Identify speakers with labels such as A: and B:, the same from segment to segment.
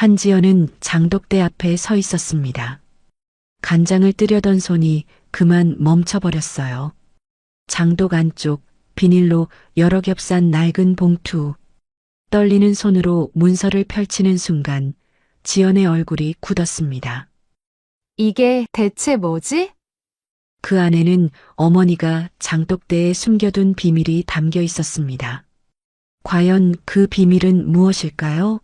A: 한지연은 장독대 앞에 서 있었습니다. 간장을 뜨려던 손이 그만 멈춰버렸어요. 장독 안쪽 비닐로 여러 겹산 낡은 봉투. 떨리는 손으로 문서를 펼치는 순간 지연의 얼굴이 굳었습니다.
B: 이게 대체 뭐지?
A: 그 안에는 어머니가 장독대에 숨겨둔 비밀이 담겨 있었습니다. 과연 그 비밀은 무엇일까요?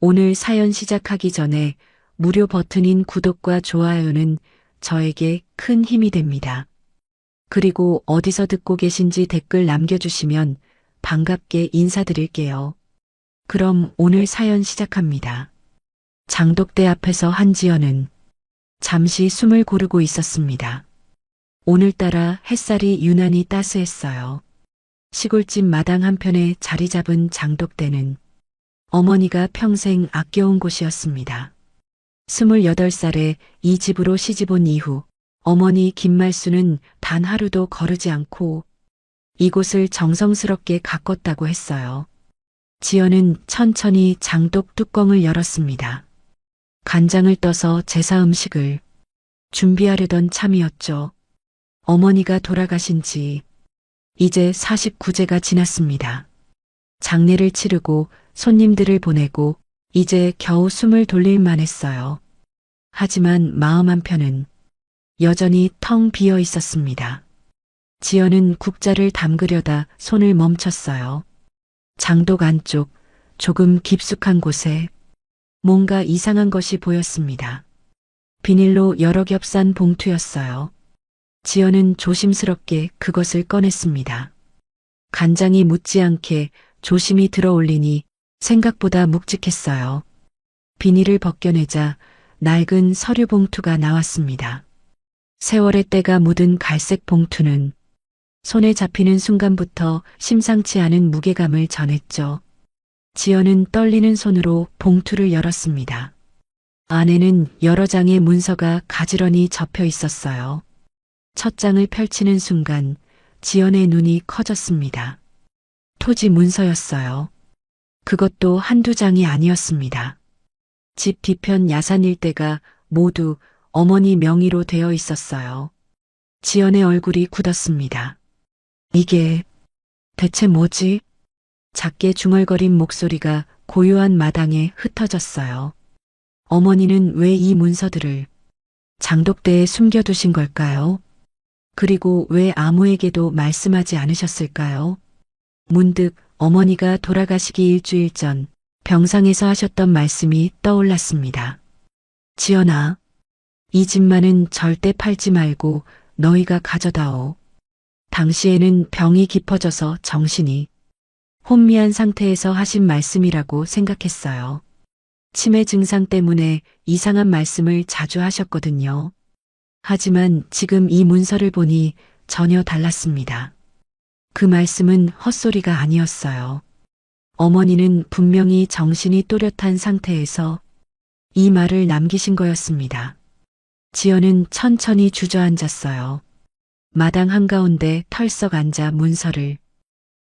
A: 오늘 사연 시작하기 전에 무료 버튼인 구독과 좋아요는 저에게 큰 힘이 됩니다. 그리고 어디서 듣고 계신지 댓글 남겨주시면 반갑게 인사드릴게요. 그럼 오늘 사연 시작합니다. 장독대 앞에서 한지연은 잠시 숨을 고르고 있었습니다. 오늘따라 햇살이 유난히 따스했어요. 시골집 마당 한편에 자리 잡은 장독대는 어머니가 평생 아껴온 곳이었습니다. 28살에 이 집으로 시집온 이후 어머니 김말수는 단 하루도 거르지 않고 이곳을 정성스럽게 가꿨다고 했어요. 지연은 천천히 장독 뚜껑을 열었습니다. 간장을 떠서 제사 음식을 준비하려던 참이었죠. 어머니가 돌아가신 지 이제 49제가 지났습니다. 장례를 치르고 손님들을 보내고 이제 겨우 숨을 돌릴 만했어요. 하지만 마음 한편은 여전히 텅 비어 있었습니다. 지연은 국자를 담그려다 손을 멈췄어요. 장독 안쪽 조금 깊숙한 곳에 뭔가 이상한 것이 보였습니다. 비닐로 여러 겹산 봉투였어요. 지연은 조심스럽게 그것을 꺼냈습니다. 간장이 묻지 않게 조심히 들어올리니 생각보다 묵직했어요. 비닐을 벗겨내자 낡은 서류 봉투가 나왔습니다. 세월의 때가 묻은 갈색 봉투는 손에 잡히는 순간부터 심상치 않은 무게감을 전했죠. 지연은 떨리는 손으로 봉투를 열었습니다. 안에는 여러 장의 문서가 가지런히 접혀 있었어요. 첫 장을 펼치는 순간 지연의 눈이 커졌습니다. 토지 문서였어요. 그것도 한두 장이 아니었습니다. 집 뒤편 야산 일대가 모두 어머니 명의로 되어 있었어요. 지연의 얼굴이 굳었습니다. 이게 대체 뭐지? 작게 중얼거린 목소리가 고요한 마당에 흩어졌어요. 어머니는 왜 이 문서들을 장독대에 숨겨두신 걸까요? 그리고 왜 아무에게도 말씀하지 않으셨을까요? 문득 어머니가 돌아가시기 일주일 전 병상에서 하셨던 말씀이 떠올랐습니다. 지연아, 이 집만은 절대 팔지 말고 너희가 가져다오. 당시에는 병이 깊어져서 정신이 혼미한 상태에서 하신 말씀이라고 생각했어요. 치매 증상 때문에 이상한 말씀을 자주 하셨거든요. 하지만 지금 이 문서를 보니 전혀 달랐습니다. 그 말씀은 헛소리가 아니었어요. 어머니는 분명히 정신이 또렷한 상태에서 이 말을 남기신 거였습니다. 지연은 천천히 주저앉았어요. 마당 한가운데 털썩 앉아 문서를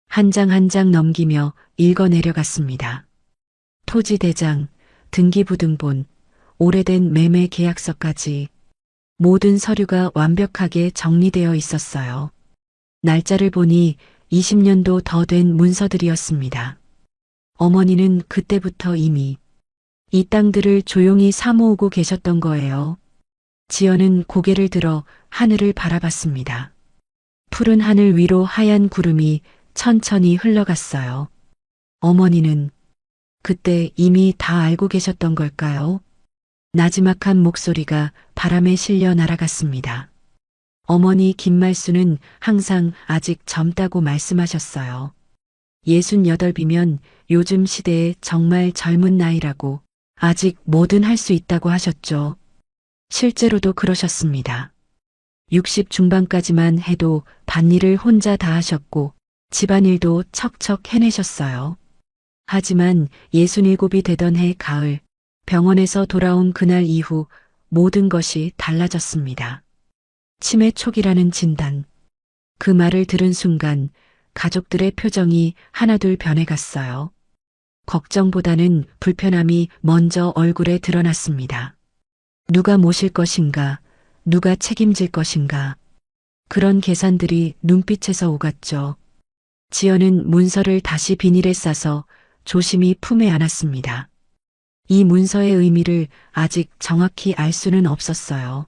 A: 한 장 한 장 넘기며 읽어내려갔습니다. 토지 대장, 등기부등본, 오래된 매매 계약서까지 모든 서류가 완벽하게 정리되어 있었어요. 날짜를 보니 20년도 더 된 문서들이었습니다. 어머니는 그때부터 이미 이 땅들을 조용히 사모으고 계셨던 거예요. 지연은 고개를 들어 하늘을 바라봤습니다. 푸른 하늘 위로 하얀 구름이 천천히 흘러갔어요. 어머니는 그때 이미 다 알고 계셨던 걸까요? 나지막한 목소리가 바람에 실려 날아갔습니다. 어머니 김말수는 항상 아직 젊다고 말씀하셨어요. 68이면 요즘 시대에 정말 젊은 나이라고, 아직 뭐든 할 수 있다고 하셨죠. 실제로도 그러셨습니다. 60 중반까지만 해도 밭일을 혼자 다 하셨고 집안일도 척척 해내셨어요. 하지만 67이 되던 해 가을, 병원에서 돌아온 그날 이후 모든 것이 달라졌습니다. 치매 초기라는 진단. 그 말을 들은 순간 가족들의 표정이 하나둘 변해갔어요. 걱정보다는 불편함이 먼저 얼굴에 드러났습니다. 누가 모실 것인가, 누가 책임질 것인가. 그런 계산들이 눈빛에서 오갔죠. 지연은 문서를 다시 비닐에 싸서 조심히 품에 안았습니다. 이 문서의 의미를 아직 정확히 알 수는 없었어요.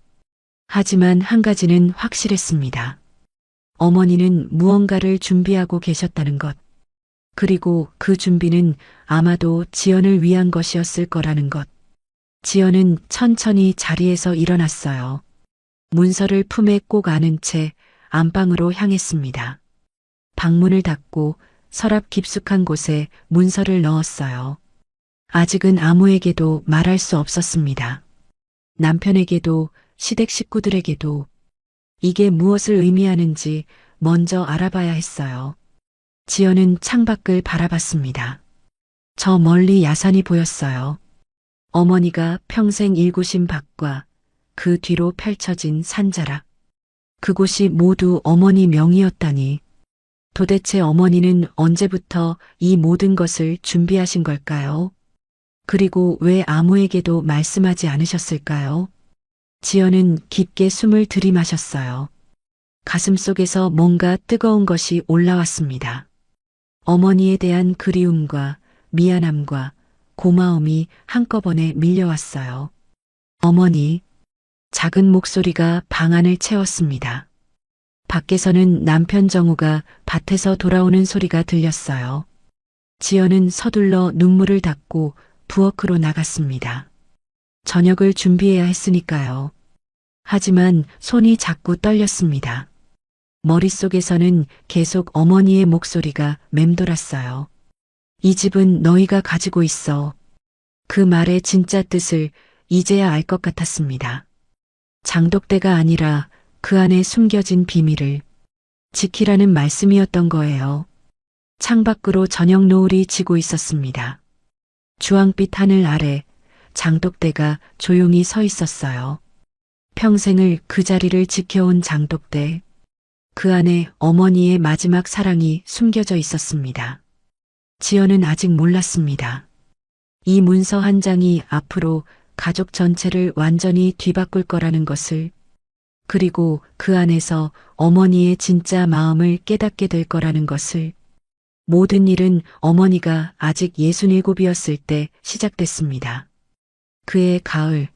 A: 하지만 한 가지는 확실했습니다. 어머니는 무언가를 준비하고 계셨다는 것. 그리고 그 준비는 아마도 지연을 위한 것이었을 거라는 것. 지연은 천천히 자리에서 일어났어요. 문서를 품에 꼭 안은 채 안방으로 향했습니다. 방문을 닫고 서랍 깊숙한 곳에 문서를 넣었어요. 아직은 아무에게도 말할 수 없었습니다. 남편에게도, 시댁 식구들에게도. 이게 무엇을 의미하는지 먼저 알아봐야 했어요. 지연은 창밖을 바라봤습니다. 저 멀리 야산이 보였어요. 어머니가 평생 일구신 밭과 그 뒤로 펼쳐진 산자락. 그곳이 모두 어머니 명의였다니. 도대체 어머니는 언제부터 이 모든 것을 준비하신 걸까요? 그리고 왜 아무에게도 말씀하지 않으셨을까요? 지연은 깊게 숨을 들이마셨어요. 가슴속에서 뭔가 뜨거운 것이 올라왔습니다. 어머니에 대한 그리움과 미안함과 고마움이 한꺼번에 밀려왔어요. 어머니, 작은 목소리가 방 안을 채웠습니다. 밖에서는 남편 정우가 밭에서 돌아오는 소리가 들렸어요. 지연은 서둘러 눈물을 닦고 부엌으로 나갔습니다. 저녁을 준비해야 했으니까요. 하지만 손이 자꾸 떨렸습니다. 머릿속에서는 계속 어머니의 목소리가 맴돌았어요. 이 집은 너희가 가지고 있어. 그 말의 진짜 뜻을 이제야 알 것 같았습니다. 장독대가 아니라 그 안에 숨겨진 비밀을 지키라는 말씀이었던 거예요. 창밖으로 저녁 노을이 지고 있었습니다. 주황빛 하늘 아래 장독대가 조용히 서 있었어요. 평생을 그 자리를 지켜온 장독대. 그 안에 어머니의 마지막 사랑이 숨겨져 있었습니다. 지연은 아직 몰랐습니다. 이 문서 한 장이 앞으로 가족 전체를 완전히 뒤바꿀 거라는 것을, 그리고 그 안에서 어머니의 진짜 마음을 깨닫게 될 거라는 것을. 모든 일은 어머니가 아직 67이었을 때 시작됐습니다. 그해 가을,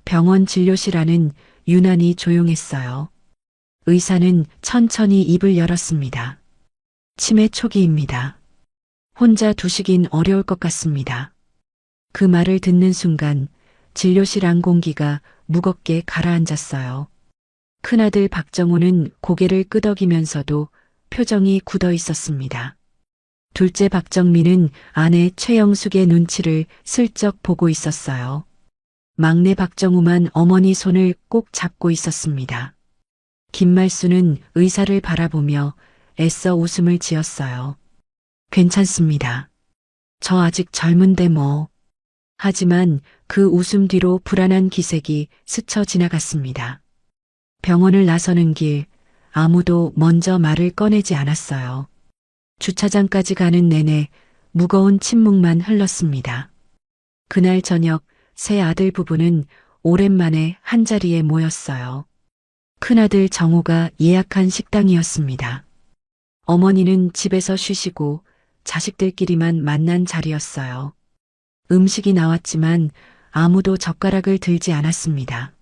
A: 병원 진료실 안은 유난히 조용했어요. 의사는 천천히 입을 열었습니다. 치매 초기입니다. 혼자 두시긴 어려울 것 같습니다. 그 말을 듣는 순간 진료실 안 공기가 무겁게 가라앉았어요. 큰아들 박정호는 고개를 끄덕이면서도 표정이 굳어 있었습니다. 둘째 박정민은 아내 최영숙의 눈치를 슬쩍 보고 있었어요. 막내 박정우만 어머니 손을 꼭 잡고 있었습니다. 김말수는 의사를 바라보며 애써 웃음을 지었어요. 괜찮습니다. 저 아직 젊은데 뭐. 하지만 그 웃음 뒤로 불안한 기색이 스쳐 지나갔습니다. 병원을 나서는 길, 아무도 먼저 말을 꺼내지 않았어요. 주차장까지 가는 내내 무거운 침묵만 흘렀습니다. 그날 저녁 세 아들 부부는 오랜만에 한자리에 모였어요. 큰아들 정우가 예약한 식당이었습니다. 어머니는 집에서 쉬시고 자식들끼리만 만난 자리였어요. 음식이 나왔지만 아무도 젓가락을 들지 않았습니다.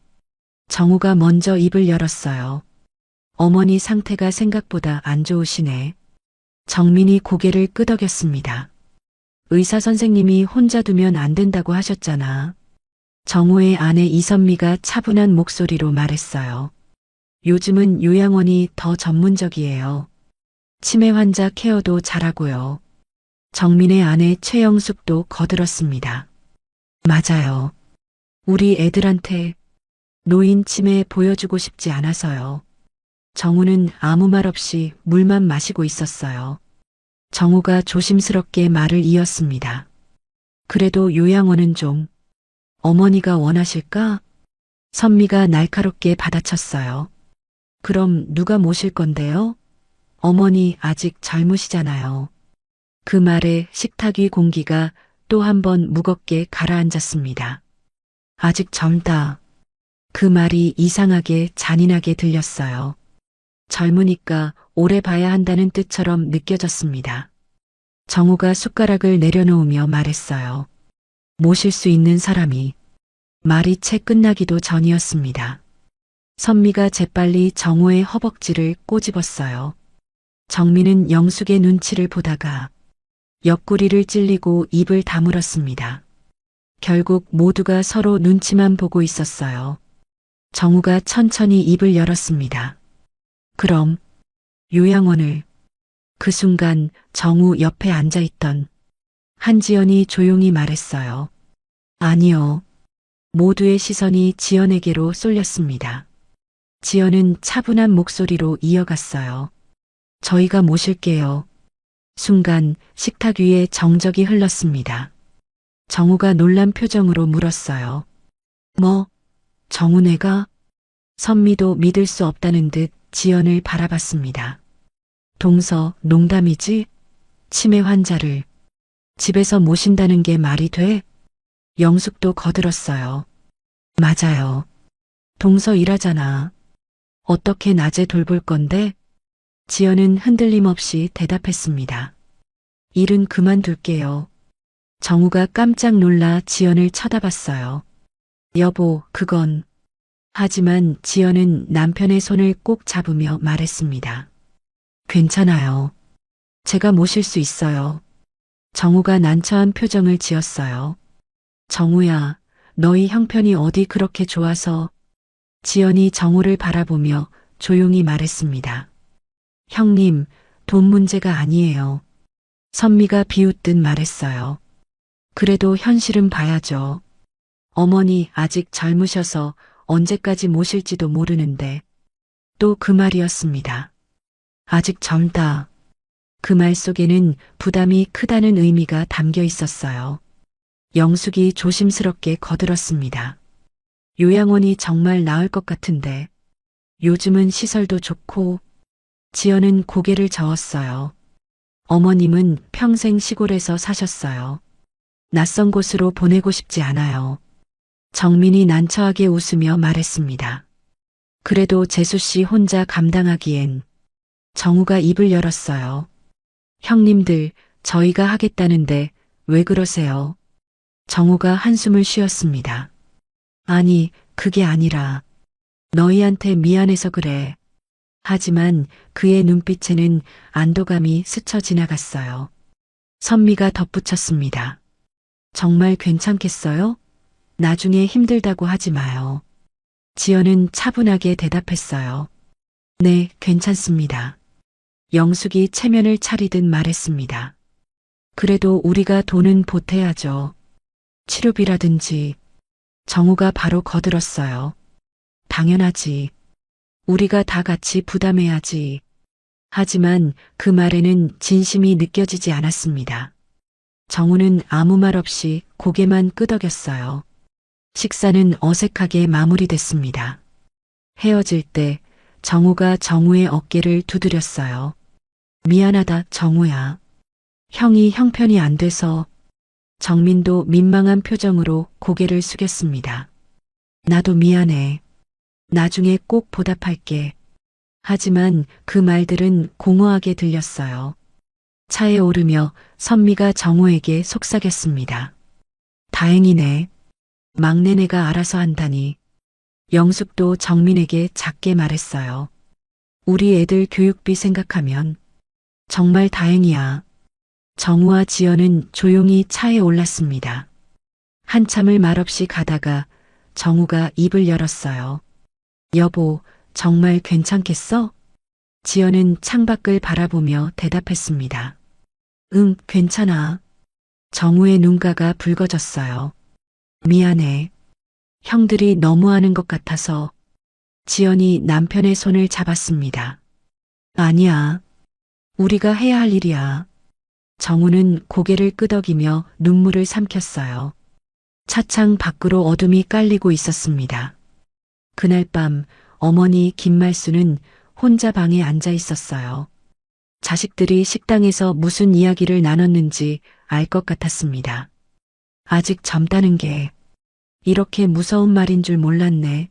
A: 정우가 먼저 입을 열었어요. 어머니 상태가 생각보다 안 좋으시네. 정민이 고개를 끄덕였습니다. 의사 선생님이 혼자 두면 안 된다고 하셨잖아. 정우의 아내 이선미가 차분한 목소리로 말했어요. 요즘은 요양원이 더 전문적이에요. 치매 환자 케어도 잘하고요. 정민의 아내 최영숙도 거들었습니다. 맞아요. 우리 애들한테 노인 치매 보여주고 싶지 않아서요. 정우는 아무 말 없이 물만 마시고 있었어요. 정우가 조심스럽게 말을 이었습니다. 그래도 요양원은 좀 어머니가 원하실까? 선미가 날카롭게 받아쳤어요. 그럼 누가 모실 건데요? 어머니 아직 젊으시잖아요. 그 말에 식탁 위 공기가 또 한 번 무겁게 가라앉았습니다. 아직 젊다. 그 말이 이상하게 잔인하게 들렸어요. 젊으니까 오래 봐야 한다는 뜻처럼 느껴졌습니다. 정우가 숟가락을 내려놓으며 말했어요. 모실 수 있는 사람이. 말이 채 끝나기도 전이었습니다. 선미가 재빨리 정우의 허벅지를 꼬집었어요. 정민은 영숙의 눈치를 보다가 옆구리를 찔리고 입을 다물었습니다. 결국 모두가 서로 눈치만 보고 있었어요. 정우가 천천히 입을 열었습니다. 그럼 요양원을. 그 순간 정우 옆에 앉아있던 한지연이 조용히 말했어요. 아니요. 모두의 시선이 지연에게로 쏠렸습니다. 지연은 차분한 목소리로 이어갔어요. 저희가 모실게요. 순간 식탁 위에 정적이 흘렀습니다. 정우가 놀란 표정으로 물었어요. 뭐? 정우네가? 선미도 믿을 수 없다는 듯 지연을 바라봤습니다. 동서, 농담이지? 치매 환자를 집에서 모신다는 게 말이 돼? 영숙도 거들었어요. 맞아요. 동서 일하잖아. 어떻게 낮에 돌볼 건데? 지연은 흔들림 없이 대답했습니다. 일은 그만둘게요. 정우가 깜짝 놀라 지연을 쳐다봤어요. 여보, 그건. 하지만 지연은 남편의 손을 꼭 잡으며 말했습니다. 괜찮아요. 제가 모실 수 있어요. 정우가 난처한 표정을 지었어요. 정우야, 너희 형편이 어디 그렇게 좋아서. 지연이 정우를 바라보며 조용히 말했습니다. 형님, 돈 문제가 아니에요. 선미가 비웃듯 말했어요. 그래도 현실은 봐야죠. 어머니 아직 젊으셔서 언제까지 모실지도 모르는데. 또 그 말이었습니다. 아직 젊다. 그 말 속에는 부담이 크다는 의미가 담겨 있었어요. 영숙이 조심스럽게 거들었습니다. 요양원이 정말 나을 것 같은데. 요즘은 시설도 좋고. 지연은 고개를 저었어요. 어머님은 평생 시골에서 사셨어요. 낯선 곳으로 보내고 싶지 않아요. 정민이 난처하게 웃으며 말했습니다. 그래도 재수 씨 혼자 감당하기엔. 정우가 입을 열었어요. 형님들, 저희가 하겠다는데 왜 그러세요? 정우가 한숨을 쉬었습니다. 아니, 그게 아니라 너희한테 미안해서 그래. 하지만 그의 눈빛에는 안도감이 스쳐 지나갔어요. 선미가 덧붙였습니다. 정말 괜찮겠어요? 나중에 힘들다고 하지 마요. 지연은 차분하게 대답했어요. 네, 괜찮습니다. 영숙이 체면을 차리듯 말했습니다. 그래도 우리가 돈은 보태야죠. 치료비라든지. 정우가 바로 거들었어요. 당연하지. 우리가 다 같이 부담해야지. 하지만 그 말에는 진심이 느껴지지 않았습니다. 정우는 아무 말 없이 고개만 끄덕였어요. 식사는 어색하게 마무리됐습니다. 헤어질 때 정우가 정우의 어깨를 두드렸어요. 미안하다, 정우야. 형이 형편이 안 돼서. 정민도 민망한 표정으로 고개를 숙였습니다. 나도 미안해. 나중에 꼭 보답할게. 하지만 그 말들은 공허하게 들렸어요. 차에 오르며 선미가 정우에게 속삭였습니다. 다행이네. 막내네가 알아서 한다니. 영숙도 정민에게 작게 말했어요. 우리 애들 교육비 생각하면 정말 다행이야. 정우와 지연은 조용히 차에 올랐습니다. 한참을 말없이 가다가 정우가 입을 열었어요. 여보, 정말 괜찮겠어? 지연은 창밖을 바라보며 대답했습니다. 응, 괜찮아. 정우의 눈가가 붉어졌어요. 미안해. 형들이 너무하는 것 같아서. 지연이 남편의 손을 잡았습니다. 아니야. 우리가 해야 할 일이야. 정우는 고개를 끄덕이며 눈물을 삼켰어요. 차창 밖으로 어둠이 깔리고 있었습니다. 그날 밤 어머니 김말수는 혼자 방에 앉아 있었어요. 자식들이 식당에서 무슨 이야기를 나눴는지 알 것 같았습니다. 아직 젊다는 게 이렇게 무서운 말인 줄 몰랐네.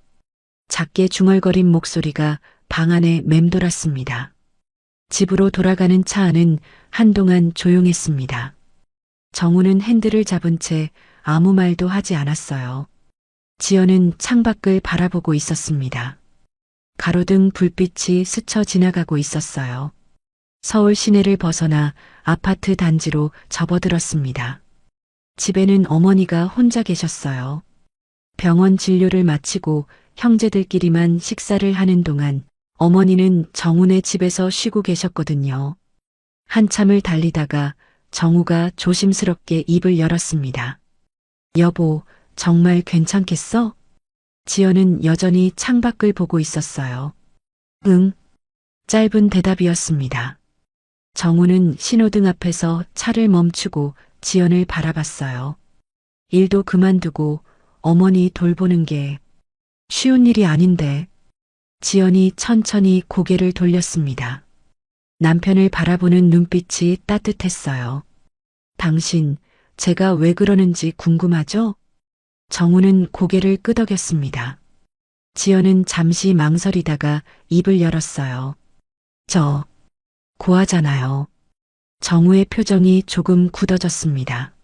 A: 작게 중얼거린 목소리가 방 안에 맴돌았습니다. 집으로 돌아가는 차 안은 한동안 조용했습니다. 정우는 핸들을 잡은 채 아무 말도 하지 않았어요. 지연은 창밖을 바라보고 있었습니다. 가로등 불빛이 스쳐 지나가고 있었어요. 서울 시내를 벗어나 아파트 단지로 접어들었습니다. 집에는 어머니가 혼자 계셨어요. 병원 진료를 마치고 형제들끼리만 식사를 하는 동안 어머니는 정훈의 집에서 쉬고 계셨거든요. 한참을 달리다가 정우가 조심스럽게 입을 열었습니다. 여보, 정말 괜찮겠어? 지연은 여전히 창밖을 보고 있었어요. 응. 짧은 대답이었습니다. 정우는 신호등 앞에서 차를 멈추고 지연을 바라봤어요. 일도 그만두고 어머니 돌보는 게 쉬운 일이 아닌데. 지연이 천천히 고개를 돌렸습니다. 남편을 바라보는 눈빛이 따뜻했어요. 당신, 제가 왜 그러는지 궁금하죠? 정우는 고개를 끄덕였습니다. 지연은 잠시 망설이다가 입을 열었어요. 저, 고하잖아요. 정우의 표정이 조금 굳어졌습니다.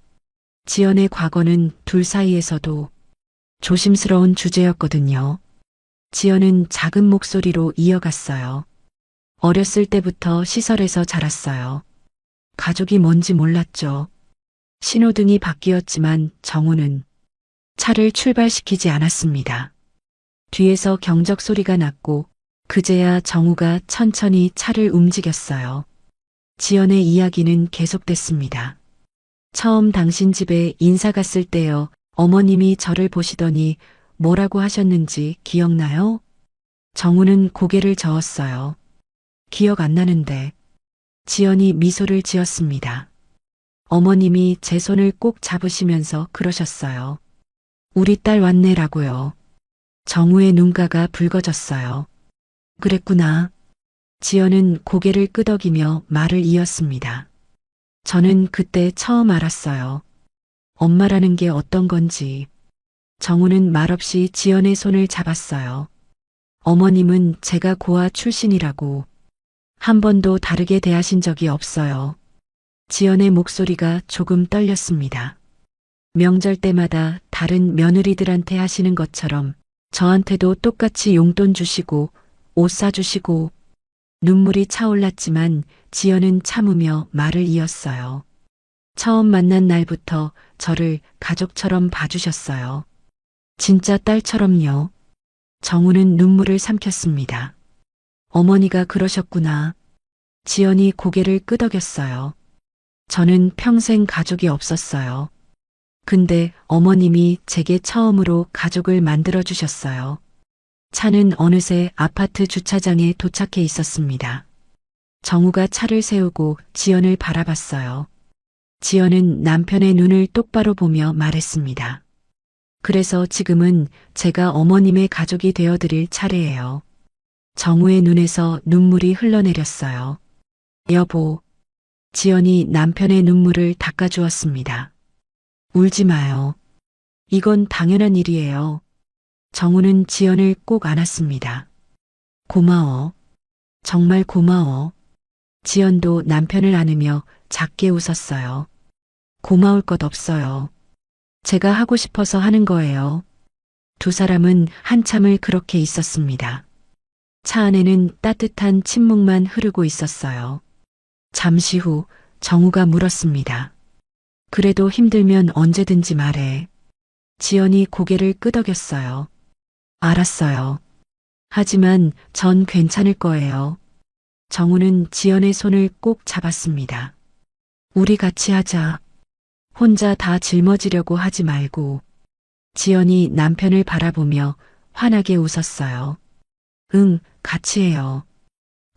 A: 지연의 과거는 둘 사이에서도 조심스러운 주제였거든요. 지연은 작은 목소리로 이어갔어요. 어렸을 때부터 시설에서 자랐어요. 가족이 뭔지 몰랐죠. 신호등이 바뀌었지만 정우는 차를 출발시키지 않았습니다. 뒤에서 경적 소리가 났고 그제야 정우가 천천히 차를 움직였어요. 지연의 이야기는 계속됐습니다. 처음 당신 집에 인사 갔을 때요. 어머님이 저를 보시더니 뭐라고 하셨는지 기억나요? 정우는 고개를 저었어요. 기억 안 나는데. 지연이 미소를 지었습니다. 어머님이 제 손을 꼭 잡으시면서 그러셨어요. 우리 딸 왔네라고요. 정우의 눈가가 붉어졌어요. 그랬구나. 지연은 고개를 끄덕이며 말을 이었습니다. 저는 그때 처음 알았어요. 엄마라는 게 어떤 건지. 정우는 말없이 지연의 손을 잡았어요. 어머님은 제가 고아 출신이라고 한 번도 다르게 대하신 적이 없어요. 지연의 목소리가 조금 떨렸습니다. 명절 때마다 다른 며느리들한테 하시는 것처럼 저한테도 똑같이 용돈 주시고 옷 사주시고. 눈물이 차올랐지만 지연은 참으며 말을 이었어요. 처음 만난 날부터 저를 가족처럼 봐주셨어요. 진짜 딸처럼요. 정우는 눈물을 삼켰습니다. 어머니가 그러셨구나. 지연이 고개를 끄덕였어요. 저는 평생 가족이 없었어요. 근데 어머님이 제게 처음으로 가족을 만들어 주셨어요. 차는 어느새 아파트 주차장에 도착해 있었습니다. 정우가 차를 세우고 지연을 바라봤어요. 지연은 남편의 눈을 똑바로 보며 말했습니다. 그래서 지금은 제가 어머님의 가족이 되어드릴 차례예요. 정우의 눈에서 눈물이 흘러내렸어요. 여보. 지연이 남편의 눈물을 닦아주었습니다. 울지 마요. 이건 당연한 일이에요. 정우는 지연을 꼭 안았습니다. 고마워. 정말 고마워. 지연도 남편을 안으며 작게 웃었어요. 고마울 것 없어요. 제가 하고 싶어서 하는 거예요. 두 사람은 한참을 그렇게 있었습니다. 차 안에는 따뜻한 침묵만 흐르고 있었어요. 잠시 후 정우가 물었습니다. 그래도 힘들면 언제든지 말해. 지연이 고개를 끄덕였어요. 알았어요. 하지만 전 괜찮을 거예요. 정우는 지연의 손을 꼭 잡았습니다. 우리 같이 하자. 혼자 다 짊어지려고 하지 말고. 지연이 남편을 바라보며 환하게 웃었어요. 응, 같이 해요.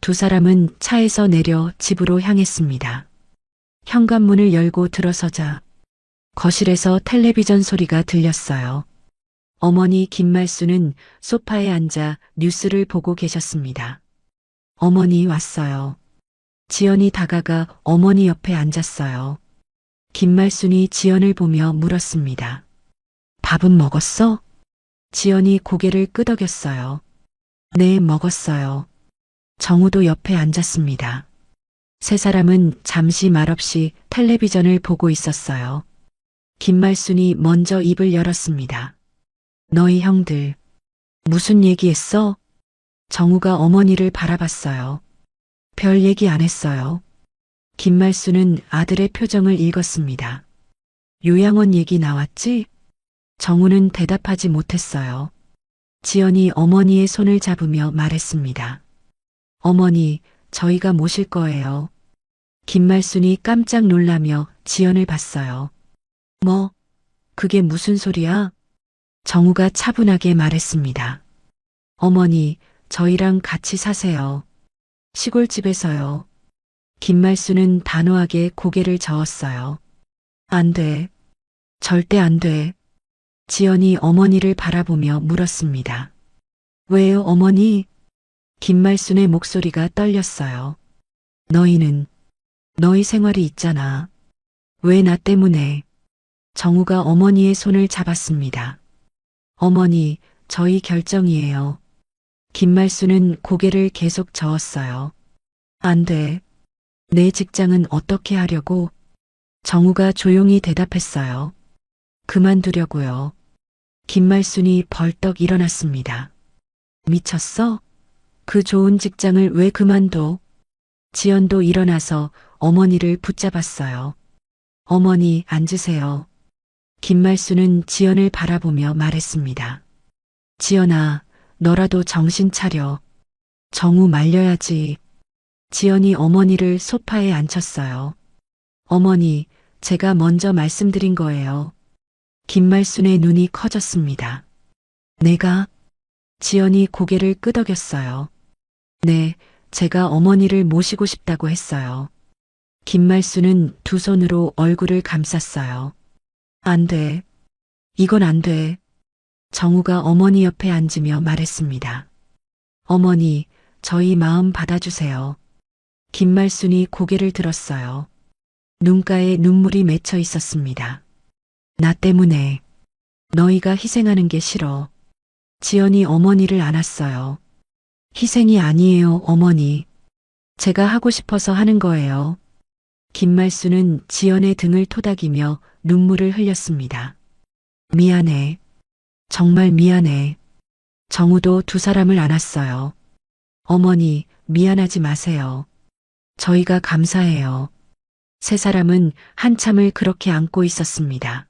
A: 두 사람은 차에서 내려 집으로 향했습니다. 현관문을 열고 들어서자 거실에서 텔레비전 소리가 들렸어요. 어머니 김말수는 소파에 앉아 뉴스를 보고 계셨습니다. 어머니 왔어요. 지연이 다가가 어머니 옆에 앉았어요. 김말순이 지연을 보며 물었습니다. 밥은 먹었어? 지연이 고개를 끄덕였어요. 네, 먹었어요. 정우도 옆에 앉았습니다. 세 사람은 잠시 말없이 텔레비전을 보고 있었어요. 김말순이 먼저 입을 열었습니다. 너희 형들, 무슨 얘기했어? 정우가 어머니를 바라봤어요. 별 얘기 안 했어요. 김말순은 아들의 표정을 읽었습니다. 요양원 얘기 나왔지? 정우는 대답하지 못했어요. 지연이 어머니의 손을 잡으며 말했습니다. 어머니, 저희가 모실 거예요. 김말순이 깜짝 놀라며 지연을 봤어요. 뭐, 그게 무슨 소리야? 정우가 차분하게 말했습니다. 어머니, 저희랑 같이 사세요. 시골집에서요. 김말순은 단호하게 고개를 저었어요. 안 돼. 절대 안 돼. 지연이 어머니를 바라보며 물었습니다. 왜요, 어머니? 김말순의 목소리가 떨렸어요. 너희는, 너희 생활이 있잖아. 왜 나 때문에? 정우가 어머니의 손을 잡았습니다. 어머니, 저희 결정이에요. 김말순은 고개를 계속 저었어요. 안 돼. 내 직장은 어떻게 하려고? 정우가 조용히 대답했어요. 그만두려고요. 김말순이 벌떡 일어났습니다. 미쳤어? 그 좋은 직장을 왜 그만둬? 지연도 일어나서 어머니를 붙잡았어요. 어머니, 앉으세요. 김말순은 지연을 바라보며 말했습니다. 지연아, 너라도 정신 차려. 정우 말려야지. 지연이 어머니를 소파에 앉혔어요. 어머니, 제가 먼저 말씀드린 거예요. 김말순의 눈이 커졌습니다. 내가? 지연이 고개를 끄덕였어요. 네, 제가 어머니를 모시고 싶다고 했어요. 김말순은 두 손으로 얼굴을 감쌌어요. 안 돼. 이건 안 돼. 정우가 어머니 옆에 앉으며 말했습니다. 어머니, 저희 마음 받아주세요. 김말순이 고개를 들었어요. 눈가에 눈물이 맺혀 있었습니다. 나 때문에 너희가 희생하는 게 싫어. 지연이 어머니를 안았어요. 희생이 아니에요, 어머니. 제가 하고 싶어서 하는 거예요. 김말순은 지연의 등을 토닥이며 눈물을 흘렸습니다. 미안해. 정말 미안해. 정우도 두 사람을 안았어요. 어머니, 미안하지 마세요. 저희가 감사해요. 세 사람은 한참을 그렇게 안고 있었습니다.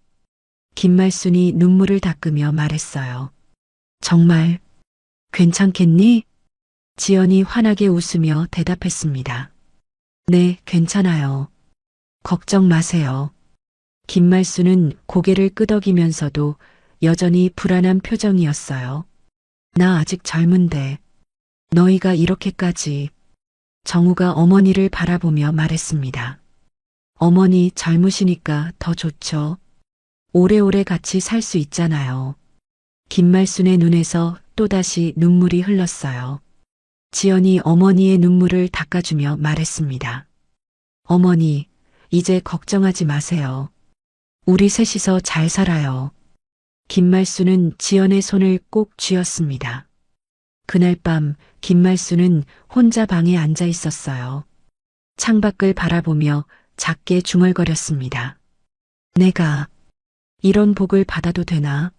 A: 김말순이 눈물을 닦으며 말했어요. 정말 괜찮겠니? 지연이 환하게 웃으며 대답했습니다. 네, 괜찮아요. 걱정 마세요. 김말순은 고개를 끄덕이면서도 여전히 불안한 표정이었어요. 나 아직 젊은데 너희가 이렇게까지. 정우가 어머니를 바라보며 말했습니다. 어머니 젊으시니까 더 좋죠. 오래오래 같이 살 수 있잖아요. 김말순의 눈에서 또다시 눈물이 흘렀어요. 지연이 어머니의 눈물을 닦아주며 말했습니다. 어머니, 이제 걱정하지 마세요. 우리 셋이서 잘 살아요. 김말순은 지연의 손을 꼭 쥐었습니다. 그날 밤 김말순은 혼자 방에 앉아 있었어요. 창밖을 바라보며 작게 중얼거렸습니다. 내가 이런 복을 받아도 되나?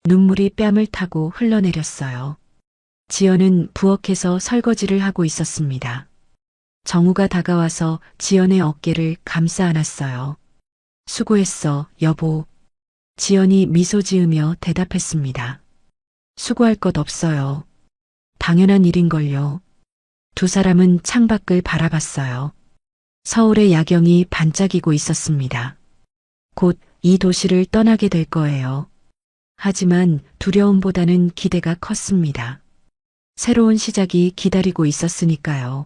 A: 눈물이 뺨을 타고 흘러내렸어요. 지연은 부엌에서 설거지를 하고 있었습니다. 정우가 다가와서 지연의 어깨를 감싸 안았어요. 수고했어, 여보. 지연이 미소 지으며 대답했습니다. 수고할 것 없어요. 당연한 일인걸요. 두 사람은 창밖을 바라봤어요. 서울의 야경이 반짝이고 있었습니다. 곧 이 도시를 떠나게 될 거예요. 하지만 두려움보다는 기대가 컸습니다. 새로운 시작이 기다리고 있었으니까요.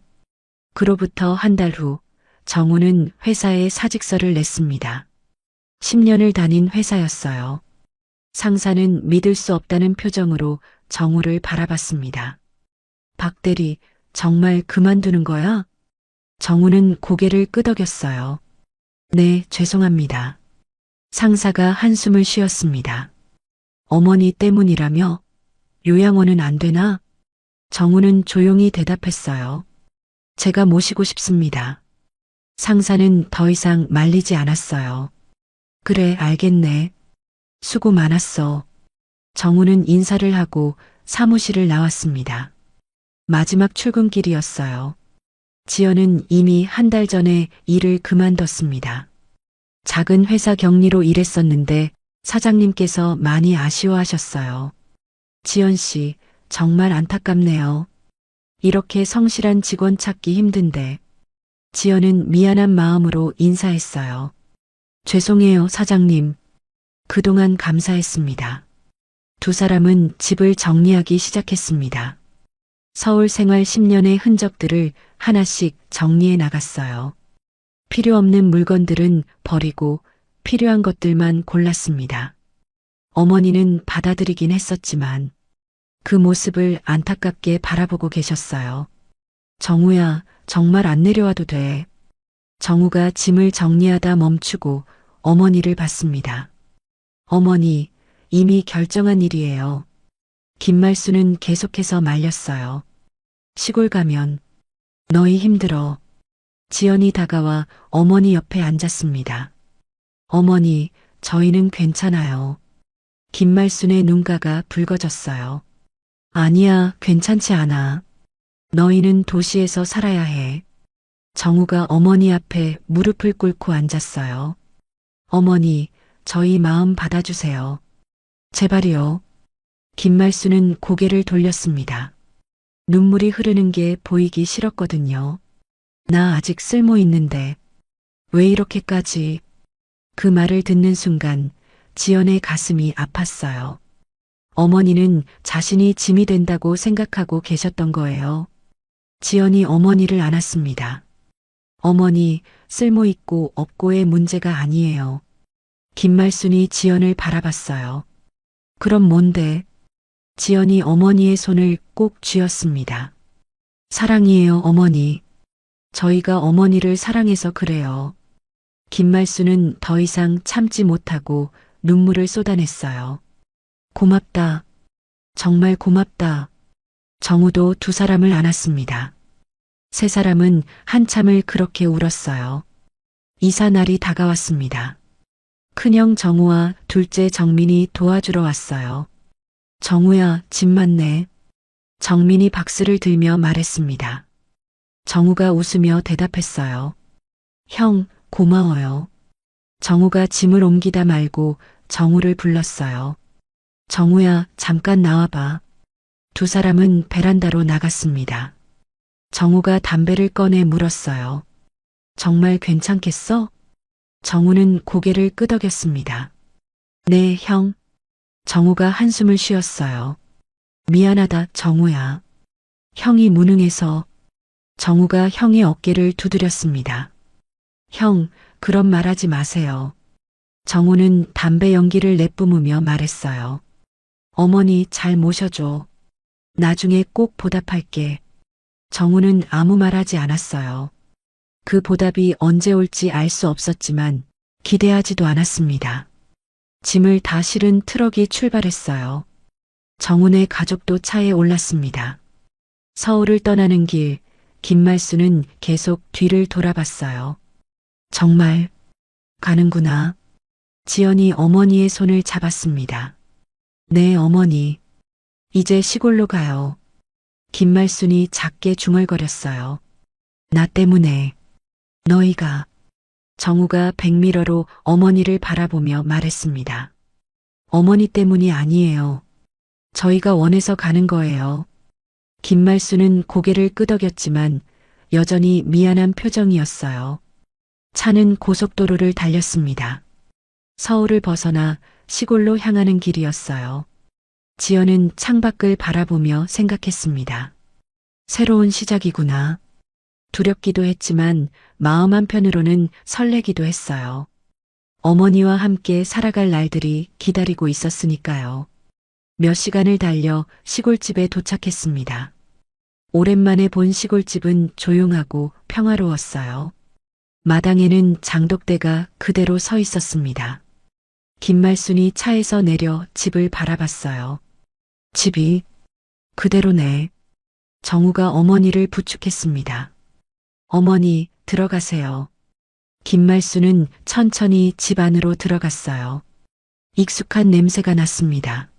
A: 그로부터 한 달 후 정우는 회사에 사직서를 냈습니다. 10년을 다닌 회사였어요. 상사는 믿을 수 없다는 표정으로 정우를 바라봤습니다. 박 대리, 정말 그만두는 거야? 정우는 고개를 끄덕였어요. 네, 죄송합니다. 상사가 한숨을 쉬었습니다. 어머니 때문이라며? 요양원은 안 되나? 정우는 조용히 대답했어요. 제가 모시고 싶습니다. 상사는 더 이상 말리지 않았어요. 그래, 알겠네. 수고 많았어. 정우는 인사를 하고 사무실을 나왔습니다. 마지막 출근길이었어요. 지연은 이미 한 달 전에 일을 그만뒀습니다. 작은 회사 격리로 일했었는데 사장님께서 많이 아쉬워하셨어요. 지연 씨, 정말 안타깝네요. 이렇게 성실한 직원 찾기 힘든데. 지연은 미안한 마음으로 인사했어요. 죄송해요, 사장님. 그동안 감사했습니다. 두 사람은 집을 정리하기 시작했습니다. 서울 생활 10년의 흔적들을 하나씩 정리해 나갔어요. 필요 없는 물건들은 버리고 필요한 것들만 골랐습니다. 어머니는 받아들이긴 했었지만 그 모습을 안타깝게 바라보고 계셨어요. 정우야, 정말 안 내려와도 돼. 정우가 짐을 정리하다 멈추고 어머니를 봤습니다. 어머니, 이미 결정한 일이에요. 김말수는 계속해서 말렸어요. 시골 가면 너희 힘들어. 지연이 다가와 어머니 옆에 앉았습니다. 어머니, 저희는 괜찮아요. 김말순의 눈가가 붉어졌어요. 아니야, 괜찮지 않아. 너희는 도시에서 살아야 해. 정우가 어머니 앞에 무릎을 꿇고 앉았어요. 어머니, 저희 마음 받아주세요. 제발이요. 김말수는 고개를 돌렸습니다. 눈물이 흐르는 게 보이기 싫었거든요. 나 아직 쓸모 있는데 왜 이렇게까지. 그 말을 듣는 순간 지연의 가슴이 아팠어요. 어머니는 자신이 짐이 된다고 생각하고 계셨던 거예요. 지연이 어머니를 안았습니다. 어머니, 쓸모 있고 없고의 문제가 아니에요. 김말순이 지연을 바라봤어요. 그럼 뭔데? 지연이 어머니의 손을 꼭 쥐었습니다. 사랑이에요, 어머니. 저희가 어머니를 사랑해서 그래요. 김말수는 더 이상 참지 못하고 눈물을 쏟아냈어요. 고맙다. 정말 고맙다. 정우도 두 사람을 안았습니다. 세 사람은 한참을 그렇게 울었어요. 이사 날이 다가왔습니다. 큰형 정우와 둘째 정민이 도와주러 왔어요. 정우야, 짐 많네. 정민이 박스를 들며 말했습니다. 정우가 웃으며 대답했어요. 형, 고마워요. 정우가 짐을 옮기다 말고 정우를 불렀어요. 정우야, 잠깐 나와봐. 두 사람은 베란다로 나갔습니다. 정우가 담배를 꺼내 물었어요. 정말 괜찮겠어? 정우는 고개를 끄덕였습니다. 네, 형. 정우가 한숨을 쉬었어요. 미안하다, 정우야. 형이 무능해서. 정우가 형의 어깨를 두드렸습니다. 형, 그런 말하지 마세요. 정우는 담배 연기를 내뿜으며 말했어요. 어머니 잘 모셔줘. 나중에 꼭 보답할게. 정우는 아무 말하지 않았어요. 그 보답이 언제 올지 알 수 없었지만 기대하지도 않았습니다. 짐을 다 실은 트럭이 출발했어요. 정훈의 가족도 차에 올랐습니다. 서울을 떠나는 길, 김말수는 계속 뒤를 돌아봤어요. 정말 가는구나. 지연이 어머니의 손을 잡았습니다. 네, 어머니. 이제 시골로 가요. 김말순이 작게 중얼거렸어요. 나 때문에. 너희가. 정우가 백미러로 어머니를 바라보며 말했습니다. 어머니 때문이 아니에요. 저희가 원해서 가는 거예요. 김말수는 고개를 끄덕였지만 여전히 미안한 표정이었어요. 차는 고속도로를 달렸습니다. 서울을 벗어나 시골로 향하는 길이었어요. 지연은 창밖을 바라보며 생각했습니다. 새로운 시작이구나. 두렵기도 했지만 마음 한편으로는 설레기도 했어요. 어머니와 함께 살아갈 날들이 기다리고 있었으니까요. 몇 시간을 달려 시골집에 도착했습니다. 오랜만에 본 시골집은 조용하고 평화로웠어요. 마당에는 장독대가 그대로 서 있었습니다. 김말순이 차에서 내려 집을 바라봤어요. 집이 그대로네. 정우가 어머니를 부축했습니다. 어머니, 들어가세요. 김말순은 천천히 집 안으로 들어갔어요. 익숙한 냄새가 났습니다.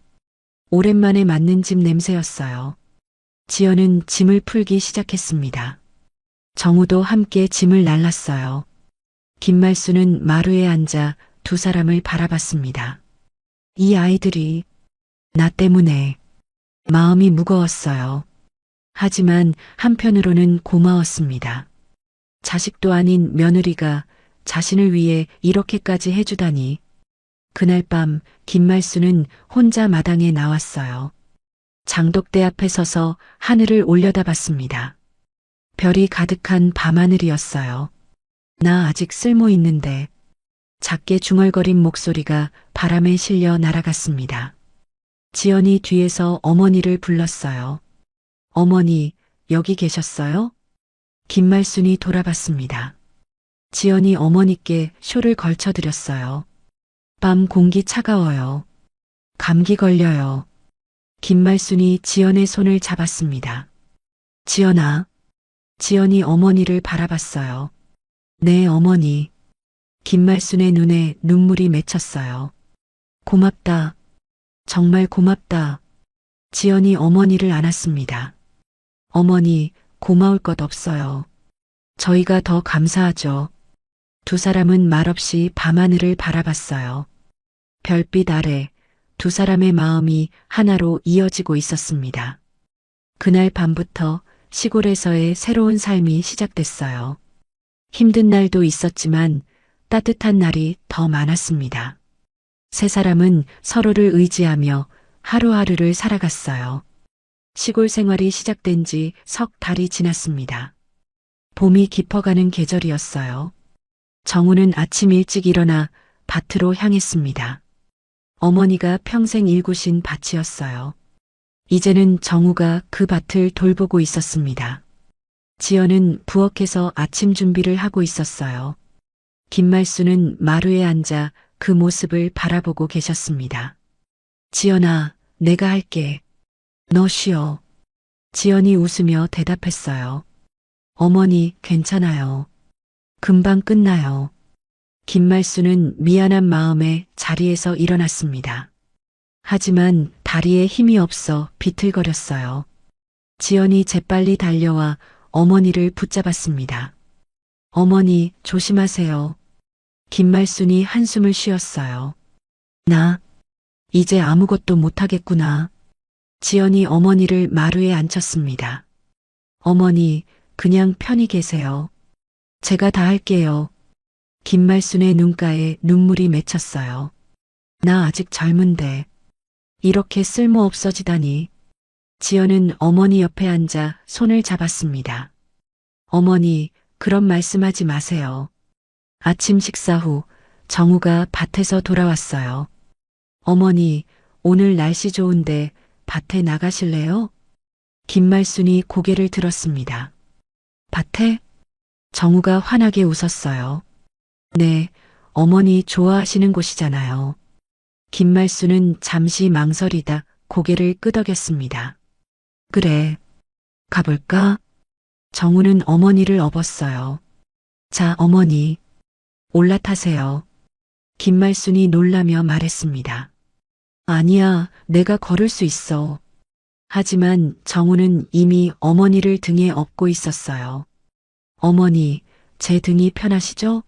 A: 오랜만에 맡는 집 냄새였어요. 지연은 짐을 풀기 시작했습니다. 정우도 함께 짐을 날랐어요. 김말순은 마루에 앉아 두 사람을 바라봤습니다. 이 아이들이 나 때문에 마음이 무거웠어요. 하지만 한편으로는 고마웠습니다. 자식도 아닌 며느리가 자신을 위해 이렇게까지 해주다니. 그날 밤 김말순은 혼자 마당에 나왔어요. 장독대 앞에 서서 하늘을 올려다봤습니다. 별이 가득한 밤하늘이었어요. 나 아직 쓸모 있는데. 작게 중얼거린 목소리가 바람에 실려 날아갔습니다. 지연이 뒤에서 어머니를 불렀어요. 어머니, 여기 계셨어요? 김말순이 돌아봤습니다. 지연이 어머니께 쇼를 걸쳐드렸어요. 밤 공기 차가워요. 감기 걸려요. 김말순이 지연의 손을 잡았습니다. 지연아. 지연이 어머니를 바라봤어요. 네, 어머니. 김말순의 눈에 눈물이 맺혔어요. 고맙다. 정말 고맙다. 지연이 어머니를 안았습니다. 어머니, 고마울 것 없어요. 저희가 더 감사하죠. 두 사람은 말없이 밤하늘을 바라봤어요. 별빛 아래 두 사람의 마음이 하나로 이어지고 있었습니다. 그날 밤부터 시골에서의 새로운 삶이 시작됐어요. 힘든 날도 있었지만 따뜻한 날이 더 많았습니다. 세 사람은 서로를 의지하며 하루하루를 살아갔어요. 시골 생활이 시작된 지 석 달이 지났습니다. 봄이 깊어가는 계절이었어요. 정우는 아침 일찍 일어나 밭으로 향했습니다. 어머니가 평생 일구신 밭이었어요. 이제는 정우가 그 밭을 돌보고 있었습니다. 지연은 부엌에서 아침 준비를 하고 있었어요. 김말순은 마루에 앉아 그 모습을 바라보고 계셨습니다. 지연아, 내가 할게. 너 쉬어. 지연이 웃으며 대답했어요. 어머니, 괜찮아요. 금방 끝나요. 김말순은 미안한 마음에 자리에서 일어났습니다. 하지만 다리에 힘이 없어 비틀거렸어요. 지연이 재빨리 달려와 어머니를 붙잡았습니다. 어머니, 조심하세요. 김말순이 한숨을 쉬었어요. 나 이제 아무것도 못하겠구나. 지연이 어머니를 마루에 앉혔습니다. 어머니, 그냥 편히 계세요. 제가 다 할게요. 김말순의 눈가에 눈물이 맺혔어요. 나 아직 젊은데 이렇게 쓸모없어지다니. 지연은 어머니 옆에 앉아 손을 잡았습니다. 어머니, 그런 말씀하지 마세요. 아침 식사 후 정우가 밭에서 돌아왔어요. 어머니, 오늘 날씨 좋은데 밭에 나가실래요? 김말순이 고개를 들었습니다. 밭에? 정우가 환하게 웃었어요. 네, 어머니 좋아하시는 곳이잖아요. 김말순은 잠시 망설이다 고개를 끄덕였습니다. 그래, 가볼까? 정우는 어머니를 업었어요. 자, 어머니, 올라타세요. 김말순이 놀라며 말했습니다. 아니야, 내가 걸을 수 있어. 하지만 정우는 이미 어머니를 등에 업고 있었어요. 어머니, 제 등이 편하시죠?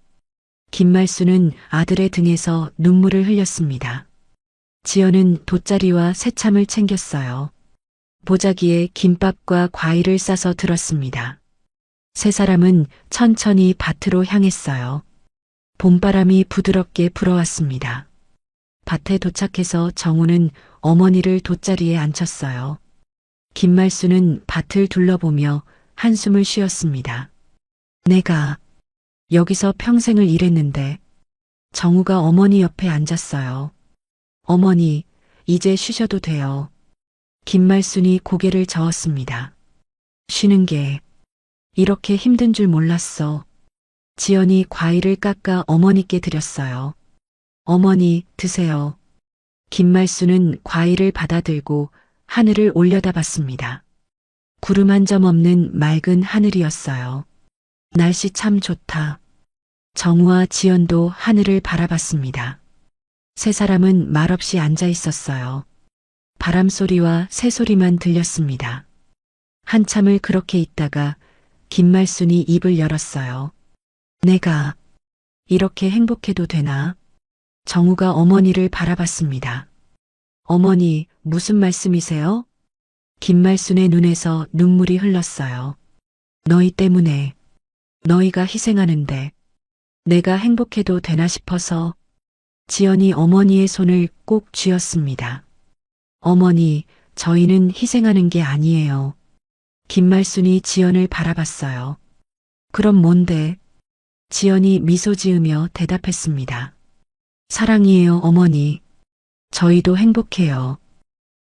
A: 김말순은 아들의 등에서 눈물을 흘렸습니다. 지연은 돗자리와 새참을 챙겼어요. 보자기에 김밥과 과일을 싸서 들었습니다. 세 사람은 천천히 밭으로 향했어요. 봄바람이 부드럽게 불어왔습니다. 밭에 도착해서 정우는 어머니를 돗자리에 앉혔어요. 김말순은 밭을 둘러보며 한숨을 쉬었습니다. 내가 여기서 평생을 일했는데. 정우가 어머니 옆에 앉았어요. 어머니, 이제 쉬셔도 돼요. 김말순이 고개를 저었습니다. 쉬는 게 이렇게 힘든 줄 몰랐어. 지연이 과일을 깎아 어머니께 드렸어요. 어머니, 드세요. 김말수는 과일을 받아들고 하늘을 올려다봤습니다. 구름 한 점 없는 맑은 하늘이었어요. 날씨 참 좋다. 정우와 지연도 하늘을 바라봤습니다. 세 사람은 말없이 앉아 있었어요. 바람 소리와 새 소리만 들렸습니다. 한참을 그렇게 있다가 김말순이 입을 열었어요. 내가 이렇게 행복해도 되나? 정우가 어머니를 바라봤습니다. 어머니, 무슨 말씀이세요? 김말순의 눈에서 눈물이 흘렀어요. 너희 때문에, 너희가 희생하는데 내가 행복해도 되나 싶어서. 지연이 어머니의 손을 꼭 쥐었습니다. 어머니, 저희는 희생하는 게 아니에요. 김말순이 지연을 바라봤어요. 그럼 뭔데? 지연이 미소 지으며 대답했습니다. 사랑이에요, 어머니. 저희도 행복해요.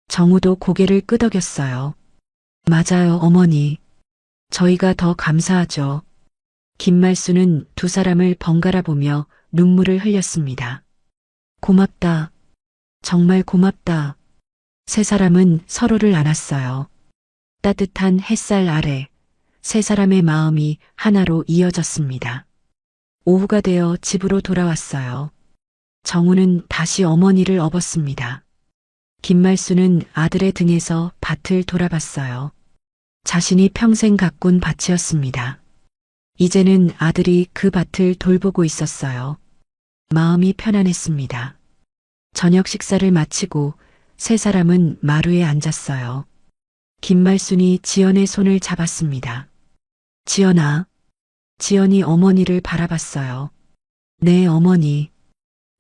A: 정우도 고개를 끄덕였어요. 맞아요, 어머니. 저희가 더 감사하죠. 김말수는 두 사람을 번갈아 보며 눈물을 흘렸습니다. 고맙다. 정말 고맙다. 세 사람은 서로를 안았어요. 따뜻한 햇살 아래 세 사람의 마음이 하나로 이어졌습니다. 오후가 되어 집으로 돌아왔어요. 정우는 다시 어머니를 업었습니다. 김말수는 아들의 등에서 밭을 돌아봤어요. 자신이 평생 가꾼 밭이었습니다. 이제는 아들이 그 밭을 돌보고 있었어요. 마음이 편안했습니다. 저녁 식사를 마치고 세 사람은 마루에 앉았어요. 김말순이 지연의 손을 잡았습니다. 지연아. 지연이 어머니를 바라봤어요. 네, 어머니.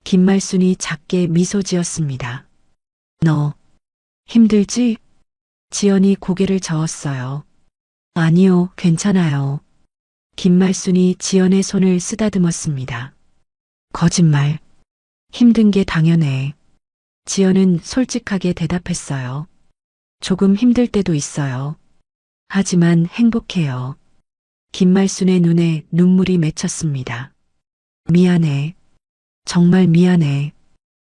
A: 김말순이 작게 미소 지었습니다. 너 힘들지? 지연이 고개를 저었어요. 아니요, 괜찮아요. 김말순이 지연의 손을 쓰다듬었습니다. 거짓말. 힘든 게 당연해. 지연은 솔직하게 대답했어요. 조금 힘들 때도 있어요. 하지만 행복해요. 김말순의 눈에 눈물이 맺혔습니다. 미안해. 정말 미안해.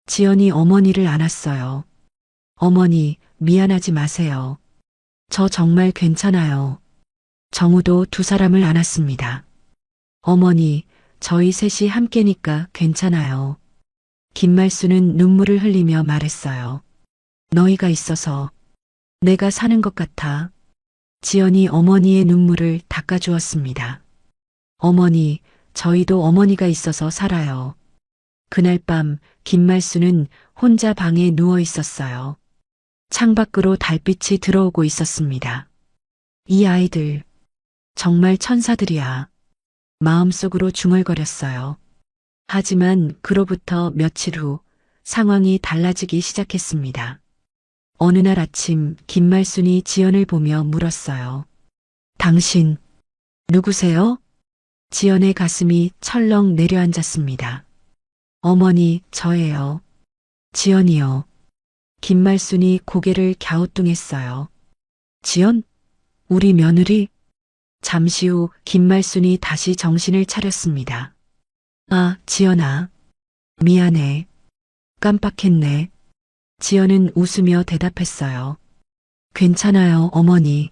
A: 지연이 어머니를 안았어요. 어머니, 미안하지 마세요. 저 정말 괜찮아요. 정우도 두 사람을 안았습니다. 어머니, 저희 셋이 함께니까 괜찮아요. 김말수는 눈물을 흘리며 말했어요. 너희가 있어서 내가 사는 것 같아. 지연이 어머니의 눈물을 닦아주었습니다. 어머니, 저희도 어머니가 있어서 살아요. 그날 밤 김말수는 혼자 방에 누워 있었어요. 창밖으로 달빛이 들어오고 있었습니다. 이 아이들 정말 천사들이야. 마음속으로 중얼거렸어요. 하지만 그로부터 며칠 후 상황이 달라지기 시작했습니다. 어느 날 아침 김말순이 지연을 보며 물었어요. 당신 누구세요? 지연의 가슴이 철렁 내려앉았습니다. 어머니, 저예요. 지연이요. 김말순이 고개를 갸우뚱했어요. 지연? 우리 며느리? 잠시 후 김말순이 다시 정신을 차렸습니다. 아, 지연아. 미안해. 깜빡했네. 지연은 웃으며 대답했어요. 괜찮아요, 어머니.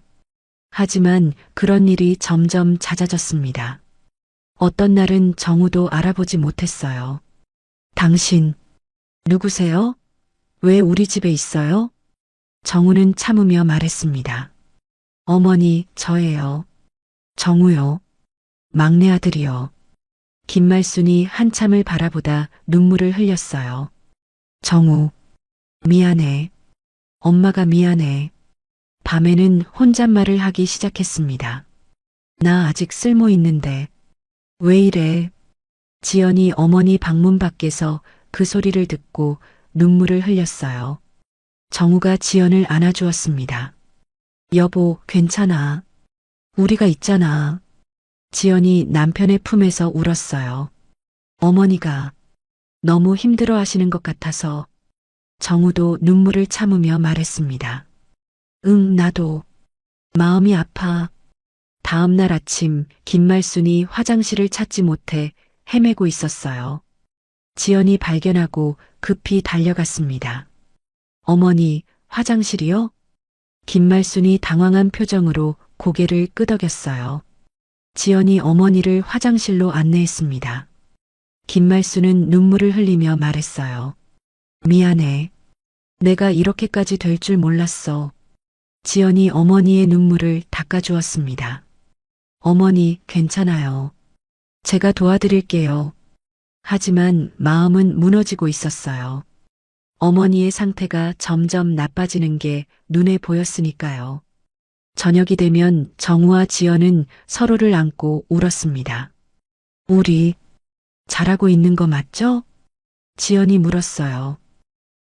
A: 하지만 그런 일이 점점 잦아졌습니다. 어떤 날은 정우도 알아보지 못했어요. 당신, 누구세요? 왜 우리 집에 있어요? 정우는 참으며 말했습니다. 어머니, 저예요. 정우요. 막내 아들이요. 김말순이 한참을 바라보다 눈물을 흘렸어요. 정우, 미안해. 엄마가 미안해. 밤에는 혼잣말을 하기 시작했습니다. 나 아직 쓸모 있는데. 왜 이래? 지연이 어머니 방문 밖에서 그 소리를 듣고 눈물을 흘렸어요. 정우가 지연을 안아주었습니다. 여보, 괜찮아. 우리가 있잖아. 지연이 남편의 품에서 울었어요. 어머니가 너무 힘들어 하시는 것 같아서. 정우도 눈물을 참으며 말했습니다. 응, 나도. 마음이 아파. 다음 날 아침 김말순이 화장실을 찾지 못해 헤매고 있었어요. 지연이 발견하고 급히 달려갔습니다. 어머니, 화장실이요? 김말순이 당황한 표정으로 고개를 끄덕였어요. 지연이 어머니를 화장실로 안내했습니다. 김말순은 눈물을 흘리며 말했어요. 미안해. 내가 이렇게까지 될 줄 몰랐어. 지연이 어머니의 눈물을 닦아주었습니다. 어머니, 괜찮아요. 제가 도와드릴게요. 하지만 마음은 무너지고 있었어요. 어머니의 상태가 점점 나빠지는 게 눈에 보였으니까요. 저녁이 되면 정우와 지연은 서로를 안고 울었습니다. 우리 잘하고 있는 거 맞죠? 지연이 물었어요.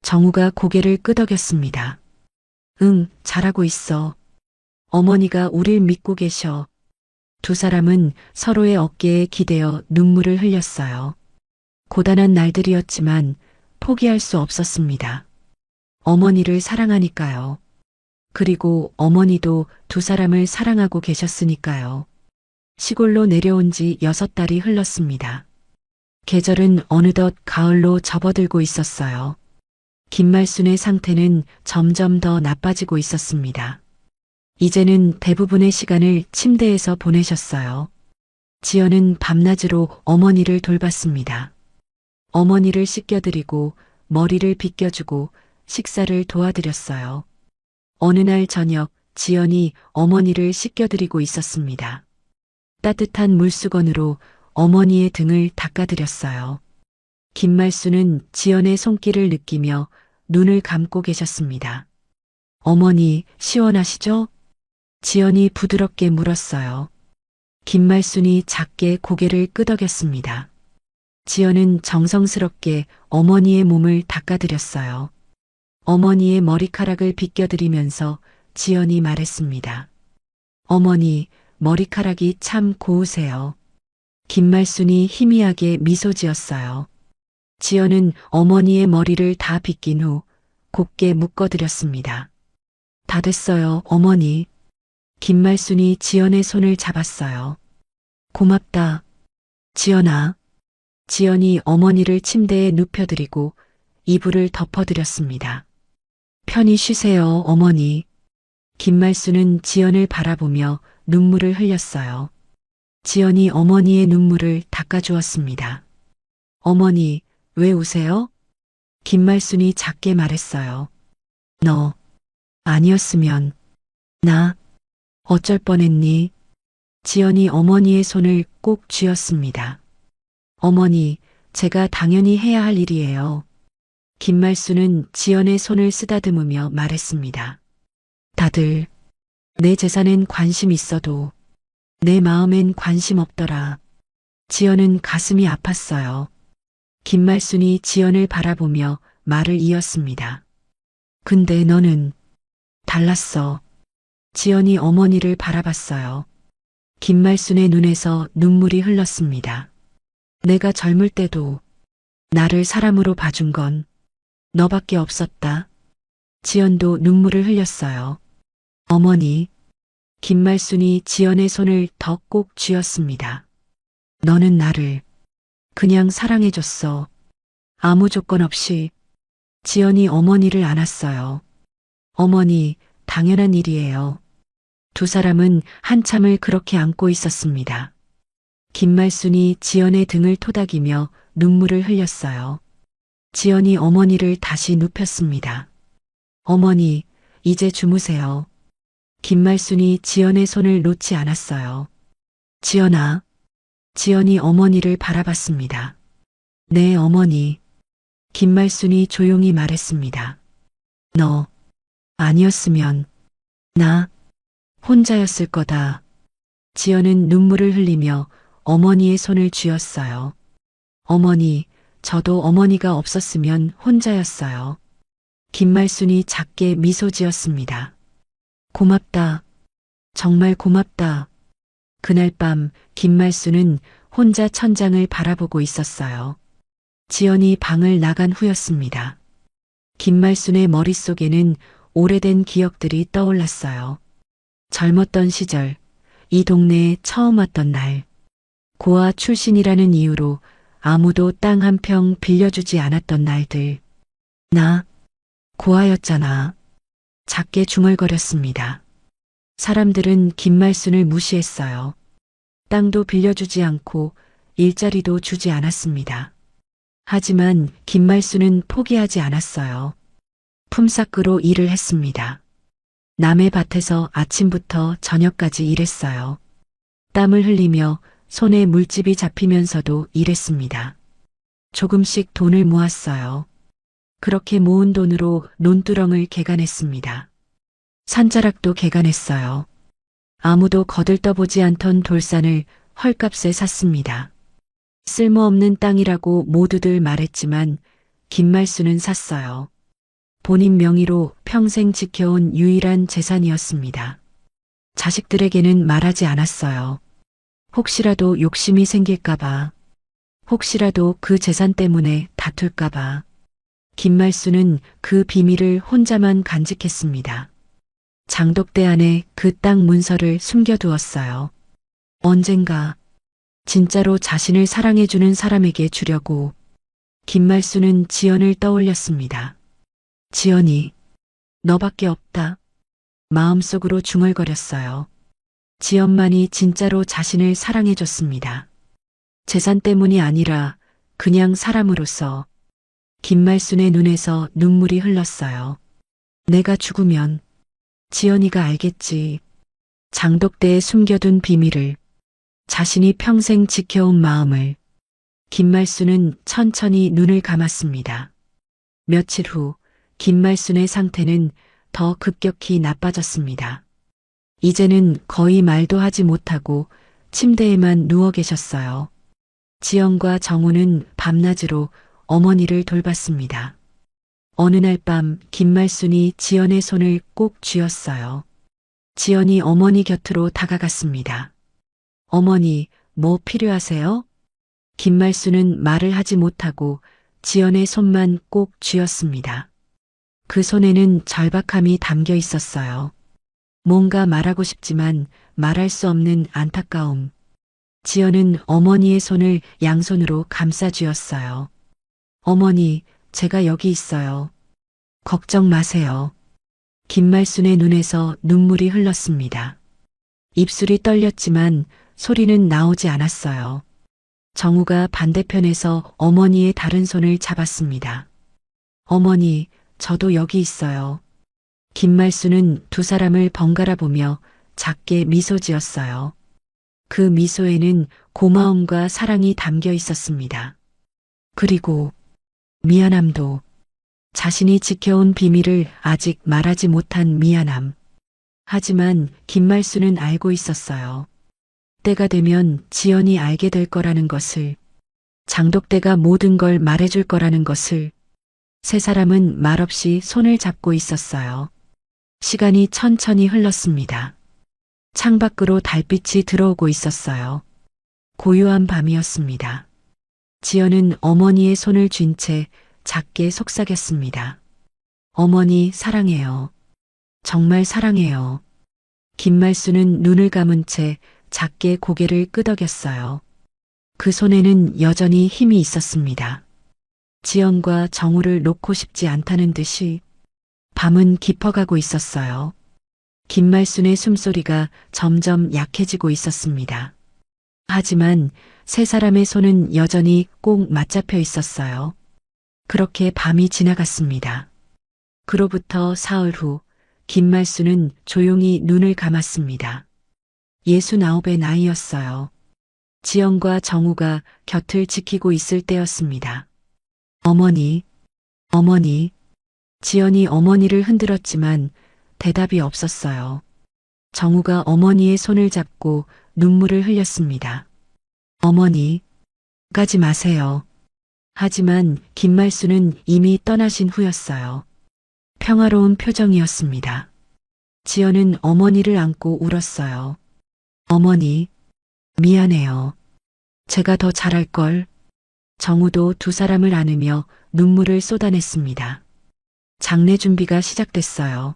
A: 정우가 고개를 끄덕였습니다. 응, 잘하고 있어. 어머니가 우릴 믿고 계셔. 두 사람은 서로의 어깨에 기대어 눈물을 흘렸어요. 고단한 날들이었지만 포기할 수 없었습니다. 어머니를 사랑하니까요. 그리고 어머니도 두 사람을 사랑하고 계셨으니까요. 시골로 내려온 지 6달이 흘렀습니다. 계절은 어느덧 가을로 접어들고 있었어요. 김말순의 상태는 점점 더 나빠지고 있었습니다. 이제는 대부분의 시간을 침대에서 보내셨어요. 지연은 밤낮으로 어머니를 돌봤습니다. 어머니를 씻겨드리고 머리를 빗겨주고 식사를 도와드렸어요. 어느 날 저녁 지연이 어머니를 씻겨드리고 있었습니다. 따뜻한 물수건으로 어머니의 등을 닦아드렸어요. 김말순은 지연의 손길을 느끼며 눈을 감고 계셨습니다. 어머니, 시원하시죠? 지연이 부드럽게 물었어요. 김말순이 작게 고개를 끄덕였습니다. 지연은 정성스럽게 어머니의 몸을 닦아드렸어요. 어머니의 머리카락을 빗겨드리면서 지연이 말했습니다. 어머니, 머리카락이 참 고우세요. 김말순이 희미하게 미소 지었어요. 지연은 어머니의 머리를 다 빗긴 후 곱게 묶어드렸습니다. 다 됐어요, 어머니. 김말순이 지연의 손을 잡았어요. 고맙다, 지연아. 지연이 어머니를 침대에 눕혀드리고 이불을 덮어드렸습니다. 편히 쉬세요, 어머니. 김말순은 지연을 바라보며 눈물을 흘렸어요. 지연이 어머니의 눈물을 닦아주었습니다. 어머니, 왜 우세요? 김말순이 작게 말했어요. 너 아니었으면 나 어쩔 뻔했니? 지연이 어머니의 손을 꼭 쥐었습니다. 어머니, 제가 당연히 해야 할 일이에요. 김말순은 지연의 손을 쓰다듬으며 말했습니다. 다들 내 재산엔 관심 있어도 내 마음엔 관심 없더라. 지연은 가슴이 아팠어요. 김말순이 지연을 바라보며 말을 이었습니다. 근데 너는 달랐어. 지연이 어머니를 바라봤어요. 김말순의 눈에서 눈물이 흘렀습니다. 내가 젊을 때도 나를 사람으로 봐준 건 너밖에 없었다. 지연도 눈물을 흘렸어요. 어머니, 김말순이 지연의 손을 더 꼭 쥐었습니다. 너는 나를 그냥 사랑해줬어. 아무 조건 없이. 지연이 어머니를 안았어요. 어머니, 당연한 일이에요. 두 사람은 한참을 그렇게 안고 있었습니다. 김말순이 지연의 등을 토닥이며 눈물을 흘렸어요. 지연이 어머니를 다시 눕혔습니다. 어머니, 이제 주무세요. 김말순이 지연의 손을 놓지 않았어요. 지연아. 지연이 어머니를 바라봤습니다. 네, 어머니. 김말순이 조용히 말했습니다. 너 아니었으면 나 혼자였을 거다. 지연은 눈물을 흘리며 어머니의 손을 쥐었어요. 어머니, 저도 어머니가 없었으면 혼자였어요. 김말순이 작게 미소 지었습니다. 고맙다. 정말 고맙다. 그날 밤 김말순은 혼자 천장을 바라보고 있었어요. 지연이 방을 나간 후였습니다. 김말순의 머릿속에는 오래된 기억들이 떠올랐어요. 젊었던 시절, 이 동네에 처음 왔던 날, 고아 출신이라는 이유로 아무도 땅 한 평 빌려주지 않았던 날들. 나 고아였잖아. 작게 중얼거렸습니다. 사람들은 김말순을 무시했어요. 땅도 빌려주지 않고 일자리도 주지 않았습니다. 하지만 김말순은 포기하지 않았어요. 품삯으로 일을 했습니다. 남의 밭에서 아침부터 저녁까지 일했어요. 땀을 흘리며 손에 물집이 잡히면서도 일했습니다. 조금씩 돈을 모았어요. 그렇게 모은 돈으로 논두렁을 개간했습니다. 산자락도 개간했어요. 아무도 거들떠보지 않던 돌산을 헐값에 샀습니다. 쓸모없는 땅이라고 모두들 말했지만 김말순은 샀어요. 본인 명의로 평생 지켜온 유일한 재산이었습니다. 자식들에게는 말하지 않았어요. 혹시라도 욕심이 생길까봐, 혹시라도 그 재산 때문에 다툴까봐. 김말순은 그 비밀을 혼자만 간직했습니다. 장독대 안에 그 땅 문서를 숨겨두었어요. 언젠가 진짜로 자신을 사랑해주는 사람에게 주려고. 김말순은 지연을 떠올렸습니다. 지연이, 너밖에 없다. 마음속으로 중얼거렸어요. 지연만이 진짜로 자신을 사랑해줬습니다. 재산 때문이 아니라 그냥 사람으로서. 김말순의 눈에서 눈물이 흘렀어요. 내가 죽으면 지연이가 알겠지. 장독대에 숨겨둔 비밀을, 자신이 평생 지켜온 마음을. 김말순은 천천히 눈을 감았습니다. 며칠 후 김말순의 상태는 더 급격히 나빠졌습니다. 이제는 거의 말도 하지 못하고 침대에만 누워 계셨어요. 지연과 정우는 밤낮으로 어머니를 돌봤습니다. 어느 날 밤 김말순이 지연의 손을 꼭 쥐었어요. 지연이 어머니 곁으로 다가갔습니다. 어머니, 뭐 필요하세요? 김말순은 말을 하지 못하고 지연의 손만 꼭 쥐었습니다. 그 손에는 절박함이 담겨 있었어요. 뭔가 말하고 싶지만 말할 수 없는 안타까움. 지연은 어머니의 손을 양손으로 감싸 쥐었어요. 어머니, 제가 여기 있어요. 걱정 마세요. 김말순의 눈에서 눈물이 흘렀습니다. 입술이 떨렸지만 소리는 나오지 않았어요. 정우가 반대편에서 어머니의 다른 손을 잡았습니다. 어머니, 저도 여기 있어요. 김말순은 두 사람을 번갈아 보며 작게 미소 지었어요. 그 미소에는 고마움과 사랑이 담겨 있었습니다. 그리고 미안함도, 자신이 지켜온 비밀을 아직 말하지 못한 미안함. 하지만 김말순은 알고 있었어요. 때가 되면 지연이 알게 될 거라는 것을, 장독대가 모든 걸 말해줄 거라는 것을. 세 사람은 말없이 손을 잡고 있었어요. 시간이 천천히 흘렀습니다. 창밖으로 달빛이 들어오고 있었어요. 고요한 밤이었습니다. 지연은 어머니의 손을 쥔 채 작게 속삭였습니다. 어머니, 사랑해요. 정말 사랑해요. 김말순은 눈을 감은 채 작게 고개를 끄덕였어요. 그 손에는 여전히 힘이 있었습니다. 지연과 정우를 놓고 싶지 않다는 듯이. 밤은 깊어가고 있었어요. 김말순의 숨소리가 점점 약해지고 있었습니다. 하지만 세 사람의 손은 여전히 꼭 맞잡혀 있었어요. 그렇게 밤이 지나갔습니다. 그로부터 사흘 후 김말순은 조용히 눈을 감았습니다. 69의 나이였어요. 지연과 정우가 곁을 지키고 있을 때였습니다. 어머니, 어머니. 지연이 어머니를 흔들었지만 대답이 없었어요. 정우가 어머니의 손을 잡고 눈물을 흘렸습니다. 어머니, 가지 마세요. 하지만 김말순은 이미 떠나신 후였어요. 평화로운 표정이었습니다. 지연은 어머니를 안고 울었어요. 어머니, 미안해요. 제가 더 잘할걸. 정우도 두 사람을 안으며 눈물을 쏟아냈습니다. 장례 준비가 시작됐어요.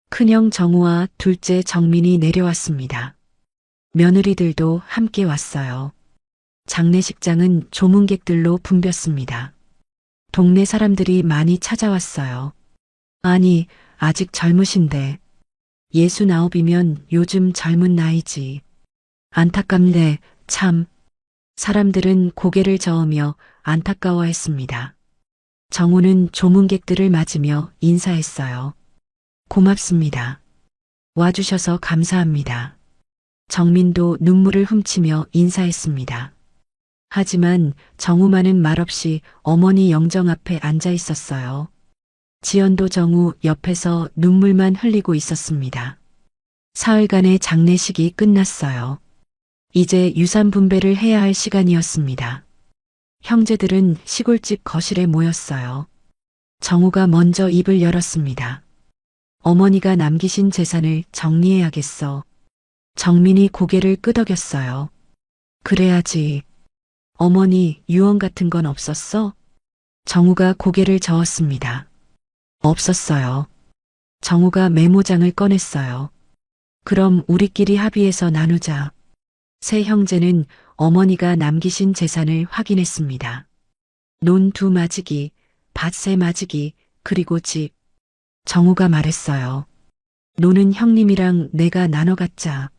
A: 큰형 정우와 둘째 정민이 내려왔습니다. 며느리들도 함께 왔어요. 장례식장은 조문객들로 붐볐습니다. 동네 사람들이 많이 찾아왔어요. 아니, 아직 젊으신데. 69이면 요즘 젊은 나이지. 안타깝네, 참. 사람들은 고개를 저으며 안타까워했습니다. 정우는 조문객들을 맞으며 인사했어요. 고맙습니다. 와주셔서 감사합니다. 정민도 눈물을 훔치며 인사했습니다. 하지만 정우만은 말없이 어머니 영정 앞에 앉아 있었어요. 지연도 정우 옆에서 눈물만 흘리고 있었습니다. 사흘간의 장례식이 끝났어요. 이제 유산 분배를 해야 할 시간이었습니다. 형제들은 시골집 거실에 모였어요. 정우가 먼저 입을 열었습니다. 어머니가 남기신 재산을 정리해야겠어. 정민이 고개를 끄덕였어요. 그래야지. 어머니, 유언 같은 건 없었어? 정우가 고개를 저었습니다. 없었어요. 정우가 메모장을 꺼냈어요. 그럼 우리끼리 합의해서 나누자. 세 형제는 어머니가 남기신 재산을 확인했습니다. 논 2마지기, 밭 3마지기, 그리고 집. 정우가 말했어요. 논은 형님이랑 내가 나눠 갖자.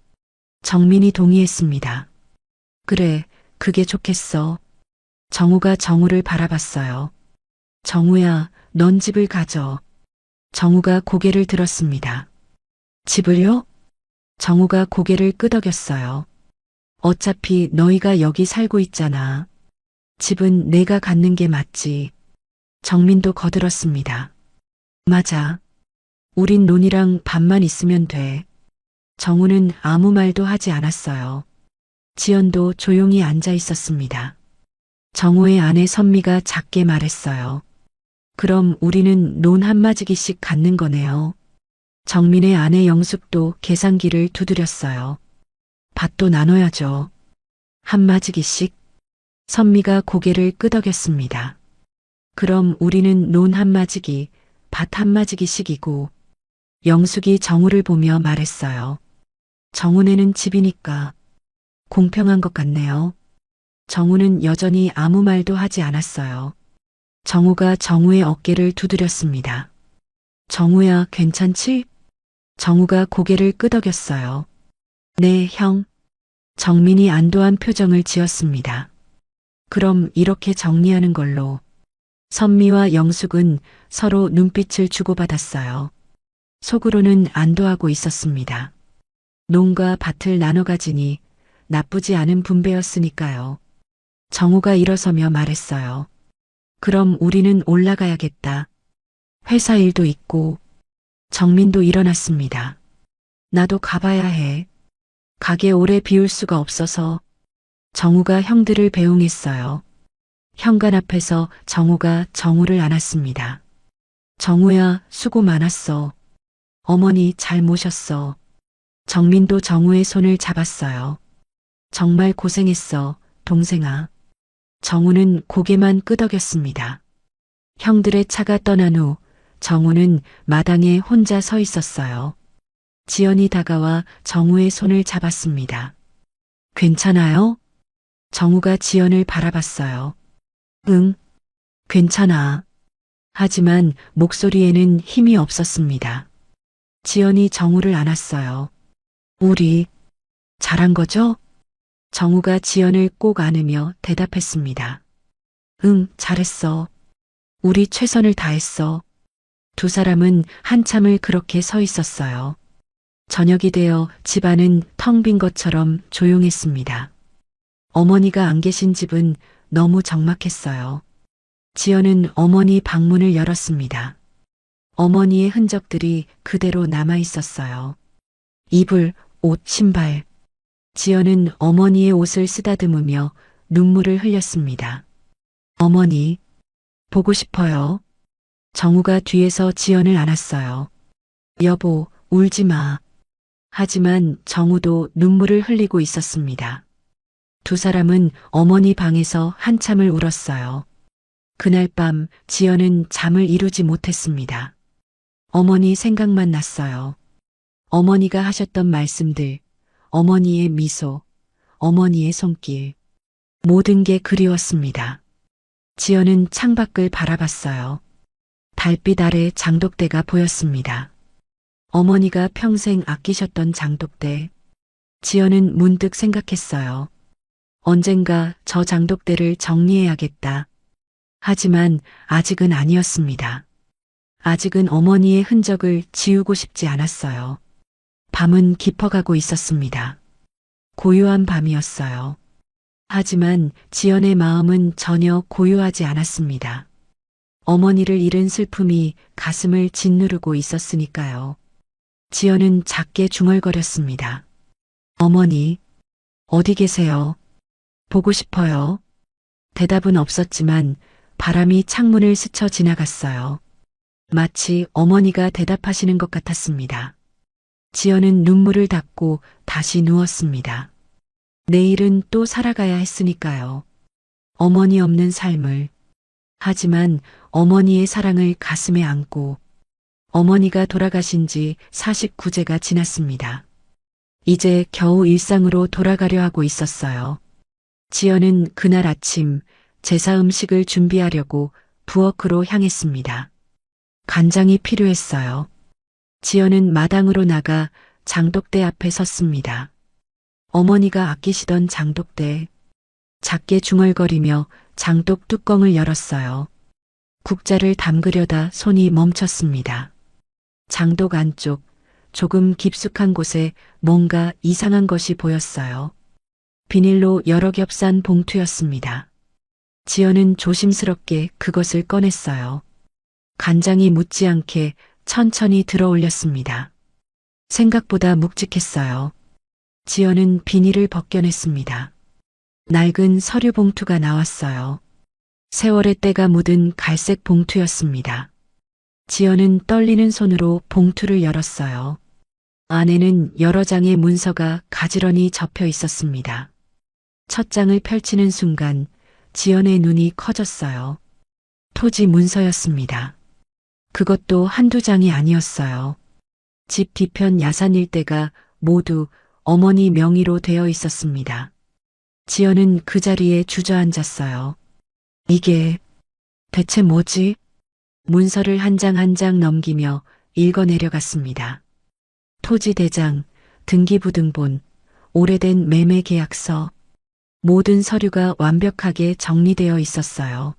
A: 정민이 동의했습니다. 그래, 그게 좋겠어. 정우가 정우를 바라봤어요. 정우야, 넌 집을 가져. 정우가 고개를 들었습니다. 집을요? 정우가 고개를 끄덕였어요. 어차피 너희가 여기 살고 있잖아. 집은 내가 갖는 게 맞지. 정민도 거들었습니다. 맞아. 우린 논이랑 밭만 있으면 돼. 정우는 아무 말도 하지 않았어요. 지연도 조용히 앉아 있었습니다. 정우의 아내 선미가 작게 말했어요. 그럼 우리는 논 1마지기씩 갖는 거네요. 정민의 아내 영숙도 계산기를 두드렸어요. 밭도 나눠야죠. 1마지기씩. 선미가 고개를 끄덕였습니다. 그럼 우리는 논 1마지기, 밭 1마지기씩이고. 영숙이 정우를 보며 말했어요. 정우네는 집이니까 공평한 것 같네요. 정우는 여전히 아무 말도 하지 않았어요. 정우가 정우의 어깨를 두드렸습니다. 정우야, 괜찮지? 정우가 고개를 끄덕였어요. 네, 형. 정민이 안도한 표정을 지었습니다. 그럼 이렇게 정리하는 걸로. 선미와 영숙은 서로 눈빛을 주고받았어요. 속으로는 안도하고 있었습니다. 논과 밭을 나눠 가지니 나쁘지 않은 분배였으니까요. 정우가 일어서며 말했어요. 그럼 우리는 올라가야겠다. 회사 일도 있고. 정민도 일어났습니다. 나도 가봐야 해. 가게 오래 비울 수가 없어서. 정우가 형들을 배웅했어요. 현관 앞에서 정우가 정우를 안았습니다. 정우야, 수고 많았어. 어머니 잘 모셨어. 정민도 정우의 손을 잡았어요. 정말 고생했어, 동생아. 정우는 고개만 끄덕였습니다. 형들의 차가 떠난 후 정우는 마당에 혼자 서 있었어요. 지연이 다가와 정우의 손을 잡았습니다. 괜찮아요? 정우가 지연을 바라봤어요. 응, 괜찮아. 하지만 목소리에는 힘이 없었습니다. 지연이 정우를 안았어요. 우리 잘한 거죠? 정우가 지연을 꼭 안으며 대답했습니다. 응, 잘했어. 우리 최선을 다했어. 두 사람은 한참을 그렇게 서 있었어요. 저녁이 되어 집안은 텅 빈 것처럼 조용했습니다. 어머니가 안 계신 집은 너무 적막했어요. 지연은 어머니 방문을 열었습니다. 어머니의 흔적들이 그대로 남아 있었어요. 이불, 옷, 신발. 지연은 어머니의 옷을 쓰다듬으며 눈물을 흘렸습니다. 어머니, 보고 싶어요. 정우가 뒤에서 지연을 안았어요. 여보, 울지 마. 하지만 정우도 눈물을 흘리고 있었습니다. 두 사람은 어머니 방에서 한참을 울었어요. 그날 밤 지연은 잠을 이루지 못했습니다. 어머니 생각만 났어요. 어머니가 하셨던 말씀들, 어머니의 미소, 어머니의 손길, 모든 게 그리웠습니다. 지연은 창밖을 바라봤어요. 달빛 아래 장독대가 보였습니다. 어머니가 평생 아끼셨던 장독대. 지연은 문득 생각했어요. 언젠가 저 장독대를 정리해야겠다. 하지만 아직은 아니었습니다. 아직은 어머니의 흔적을 지우고 싶지 않았어요. 밤은 깊어가고 있었습니다. 고요한 밤이었어요. 하지만 지연의 마음은 전혀 고요하지 않았습니다. 어머니를 잃은 슬픔이 가슴을 짓누르고 있었으니까요. 지연은 작게 중얼거렸습니다. 어머니, 어디 계세요? 보고 싶어요. 대답은 없었지만 바람이 창문을 스쳐 지나갔어요. 마치 어머니가 대답하시는 것 같았습니다. 지연은 눈물을 닦고 다시 누웠습니다. 내일은 또 살아가야 했으니까요. 어머니 없는 삶을. 하지만 어머니의 사랑을 가슴에 안고 어머니가 돌아가신 지 49제가 지났습니다. 이제 겨우 일상으로 돌아가려 하고 있었어요. 지연은 그날 아침 제사 음식을 준비하려고 부엌으로 향했습니다. 간장이 필요했어요. 지연은 마당으로 나가 장독대 앞에 섰습니다. 어머니가 아끼시던 장독대. 작게 중얼거리며 장독 뚜껑을 열었어요. 국자를 담그려다 손이 멈췄습니다. 장독 안쪽 조금 깊숙한 곳에 뭔가 이상한 것이 보였어요. 비닐로 여러 겹 싼 봉투였습니다. 지연은 조심스럽게 그것을 꺼냈어요. 간장이 묻지 않게 천천히 들어 올렸습니다. 생각보다 묵직했어요. 지연은 비닐을 벗겨냈습니다. 낡은 서류 봉투가 나왔어요. 세월의 때가 묻은 갈색 봉투였습니다. 지연은 떨리는 손으로 봉투를 열었어요. 안에는 여러 장의 문서가 가지런히 접혀 있었습니다. 첫 장을 펼치는 순간 지연의 눈이 커졌어요. 토지 문서였습니다. 그것도 한두 장이 아니었어요. 집 뒤편 야산 일대가 모두 어머니 명의로 되어 있었습니다. 지연은 그 자리에 주저앉았어요. 이게 대체 뭐지? 문서를 한 장 한 장 넘기며 읽어내려갔습니다. 토지 대장, 등기부등본, 오래된 매매 계약서, 모든 서류가 완벽하게 정리되어 있었어요.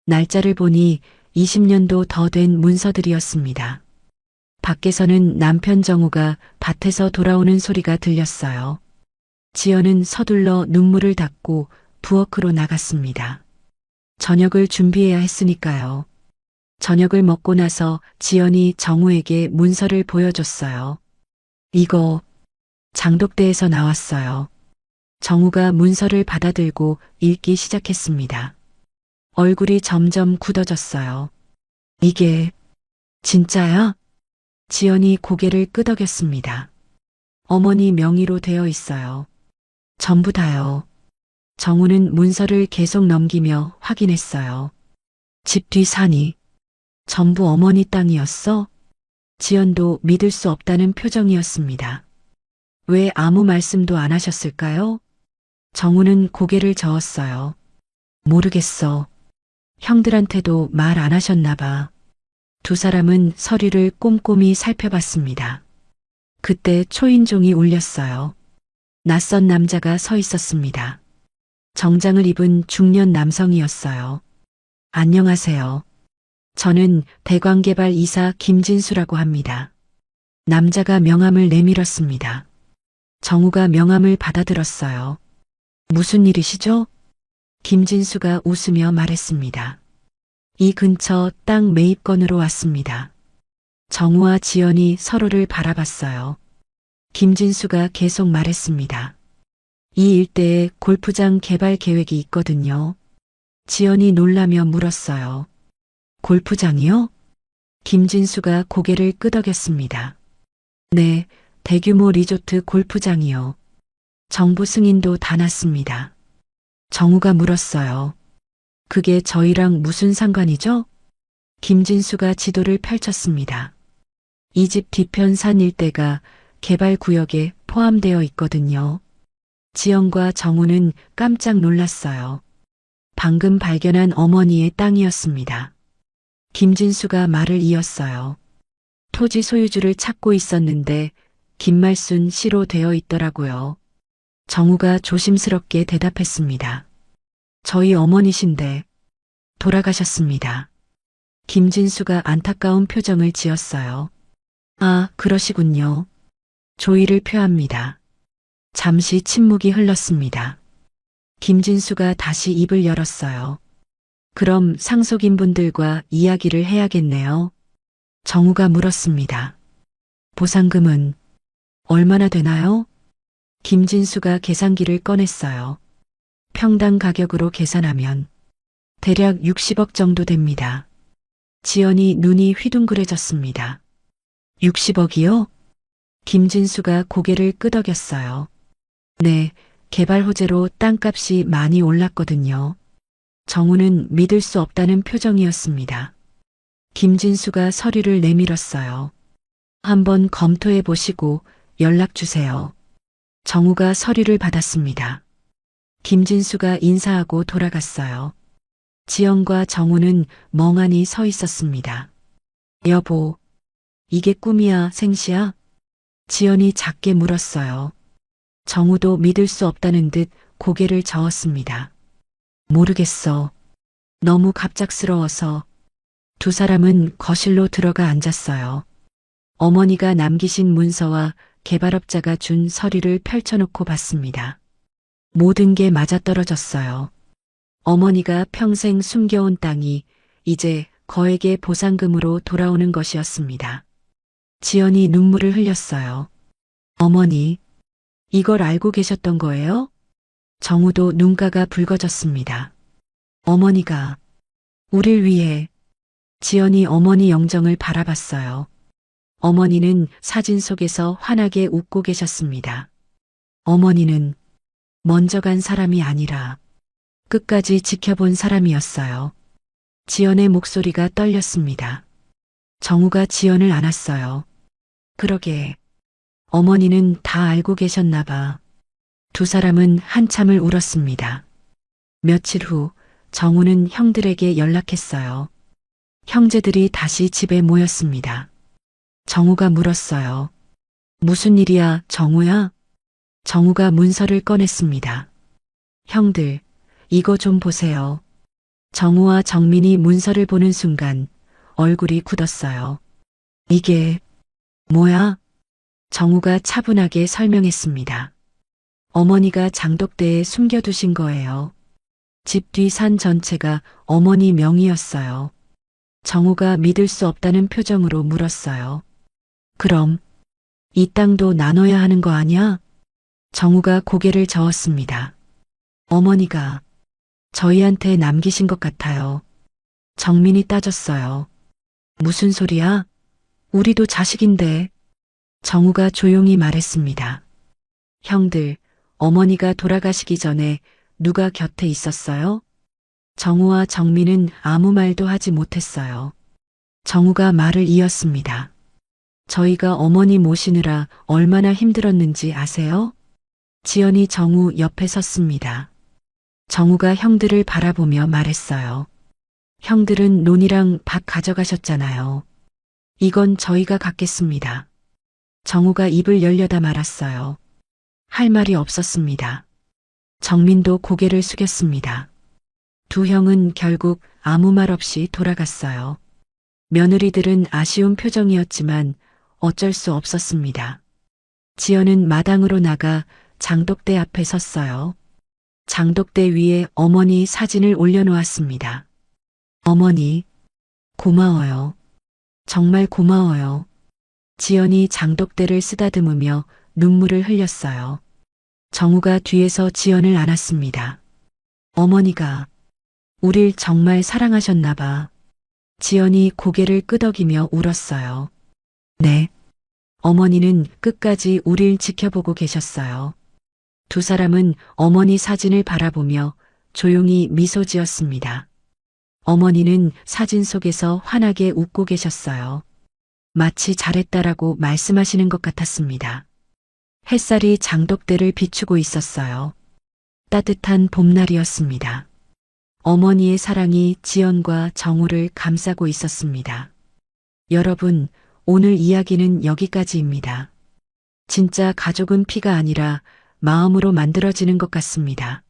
A: 날짜를 보니 20년도 더 된 문서들이었습니다. 밖에서는 남편 정우가 밭에서 돌아오는 소리가 들렸어요. 지연은 서둘러 눈물을 닦고 부엌으로 나갔습니다. 저녁을 준비해야 했으니까요. 저녁을 먹고 나서 지연이 정우에게 문서를 보여줬어요. 이거 장독대에서 나왔어요. 정우가 문서를 받아들고 읽기 시작했습니다. 얼굴이 점점 굳어졌어요. 이게 진짜야? 지연이 고개를 끄덕였습니다. 어머니 명의로 되어 있어요. 전부 다요. 정우는 문서를 계속 넘기며 확인했어요. 집 뒤 산이 전부 어머니 땅이었어? 지연도 믿을 수 없다는 표정이었습니다. 왜 아무 말씀도 안 하셨을까요? 정우는 고개를 저었어요. 모르겠어. 형들한테도 말 안 하셨나 봐. 두 사람은 서류를 꼼꼼히 살펴봤습니다. 그때 초인종이 울렸어요. 낯선 남자가 서 있었습니다. 정장을 입은 중년 남성이었어요. 안녕하세요. 저는 대광개발 이사 김진수라고 합니다. 남자가 명함을 내밀었습니다. 정우가 명함을 받아들었어요. 무슨 일이시죠? 김진수가 웃으며 말했습니다. 이 근처 땅 매입건으로 왔습니다. 정우와 지연이 서로를 바라봤어요. 김진수가 계속 말했습니다. 이 일대에 골프장 개발 계획이 있거든요. 지연이 놀라며 물었어요. 골프장이요? 김진수가 고개를 끄덕였습니다. 네, 대규모 리조트 골프장이요. 정부 승인도 다 났습니다. 정우가 물었어요. 그게 저희랑 무슨 상관이죠? 김진수가 지도를 펼쳤습니다. 이 집 뒤편 산 일대가 개발 구역에 포함되어 있거든요. 지연과 정우는 깜짝 놀랐어요. 방금 발견한 어머니의 땅이었습니다. 김진수가 말을 이었어요. 토지 소유주를 찾고 있었는데 김말순 씨로 되어 있더라고요. 정우가 조심스럽게 대답했습니다. 저희 어머니신데 돌아가셨습니다. 김진수가 안타까운 표정을 지었어요. 아, 그러시군요. 조의를 표합니다. 잠시 침묵이 흘렀습니다. 김진수가 다시 입을 열었어요. 그럼 상속인분들과 이야기를 해야겠네요. 정우가 물었습니다. 보상금은 얼마나 되나요? 김진수가 계산기를 꺼냈어요. 평당 가격으로 계산하면 대략 60억 정도 됩니다. 지연이 눈이 휘둥그레졌습니다. 60억이요? 김진수가 고개를 끄덕였어요. 네, 개발 호재로 땅값이 많이 올랐거든요. 정우는 믿을 수 없다는 표정이었습니다. 김진수가 서류를 내밀었어요. 한번 검토해 보시고 연락 주세요. 정우가 서류를 받았습니다. 김진수가 인사하고 돌아갔어요. 지연과 정우는 멍하니 서 있었습니다. 여보, 이게 꿈이야, 생시야? 지연이 작게 물었어요. 정우도 믿을 수 없다는 듯 고개를 저었습니다. 모르겠어. 너무 갑작스러워서. 두 사람은 거실로 들어가 앉았어요. 어머니가 남기신 문서와 개발업자가 준 서류를 펼쳐놓고 봤습니다. 모든 게 맞아떨어졌어요. 어머니가 평생 숨겨온 땅이 이제 거액의 보상금으로 돌아오는 것이었습니다. 지연이 눈물을 흘렸어요. 어머니, 이걸 알고 계셨던 거예요? 정우도 눈가가 붉어졌습니다. 어머니가 우릴 위해. 지연이 어머니 영정을 바라봤어요. 어머니는 사진 속에서 환하게 웃고 계셨습니다. 어머니는 먼저 간 사람이 아니라 끝까지 지켜본 사람이었어요. 지연의 목소리가 떨렸습니다. 정우가 지연을 안았어요. 그러게, 어머니는 다 알고 계셨나 봐. 두 사람은 한참을 울었습니다. 며칠 후 정우는 형들에게 연락했어요. 형제들이 다시 집에 모였습니다. 정우가 물었어요. 무슨 일이야, 정우야? 정우가 문서를 꺼냈습니다. 형들, 이거 좀 보세요. 정우와 정민이 문서를 보는 순간 얼굴이 굳었어요. 이게 뭐야? 정우가 차분하게 설명했습니다. 어머니가 장독대에 숨겨두신 거예요. 집 뒤 산 전체가 어머니 명의였어요. 정우가 믿을 수 없다는 표정으로 물었어요. 그럼 이 땅도 나눠야 하는 거 아냐? 정우가 고개를 저었습니다. 어머니가 저희한테 남기신 것 같아요. 정민이 따졌어요. 무슨 소리야? 우리도 자식인데. 정우가 조용히 말했습니다. 형들, 어머니가 돌아가시기 전에 누가 곁에 있었어요? 정우와 정민은 아무 말도 하지 못했어요. 정우가 말을 이었습니다. 저희가 어머니 모시느라 얼마나 힘들었는지 아세요? 지연이 정우 옆에 섰습니다. 정우가 형들을 바라보며 말했어요. 형들은 논이랑 밥 가져가셨잖아요. 이건 저희가 갖겠습니다. 정우가 입을 열려다 말았어요. 할 말이 없었습니다. 정민도 고개를 숙였습니다. 두 형은 결국 아무 말 없이 돌아갔어요. 며느리들은 아쉬운 표정이었지만 어쩔 수 없었습니다. 지연은 마당으로 나가 장독대 앞에 섰어요. 장독대 위에 어머니 사진을 올려놓았습니다. 어머니, 고마워요. 정말 고마워요. 지연이 장독대를 쓰다듬으며 눈물을 흘렸어요. 정우가 뒤에서 지연을 안았습니다. 어머니가 우릴 정말 사랑하셨나 봐. 지연이 고개를 끄덕이며 울었어요. 네. 어머니는 끝까지 우릴 지켜보고 계셨어요. 두 사람은 어머니 사진을 바라보며 조용히 미소 지었습니다. 어머니는 사진 속에서 환하게 웃고 계셨어요. 마치 잘했다라고 말씀하시는 것 같았습니다. 햇살이 장독대를 비추고 있었어요. 따뜻한 봄날이었습니다. 어머니의 사랑이 지연과 정우를 감싸고 있었습니다. 여러분, 오늘 이야기는 여기까지입니다. 진짜 가족은 피가 아니라 마음으로 만들어지는 것 같습니다.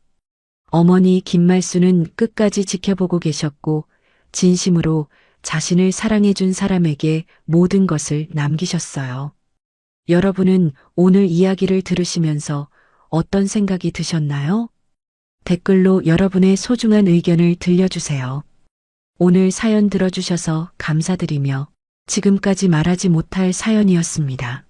A: 어머니 김말수는 끝까지 지켜보고 계셨고 진심으로 자신을 사랑해준 사람에게 모든 것을 남기셨어요. 여러분은 오늘 이야기를 들으시면서 어떤 생각이 드셨나요? 댓글로 여러분의 소중한 의견을 들려주세요. 오늘 사연 들어주셔서 감사드리며 지금까지 말하지 못할 사연이었습니다.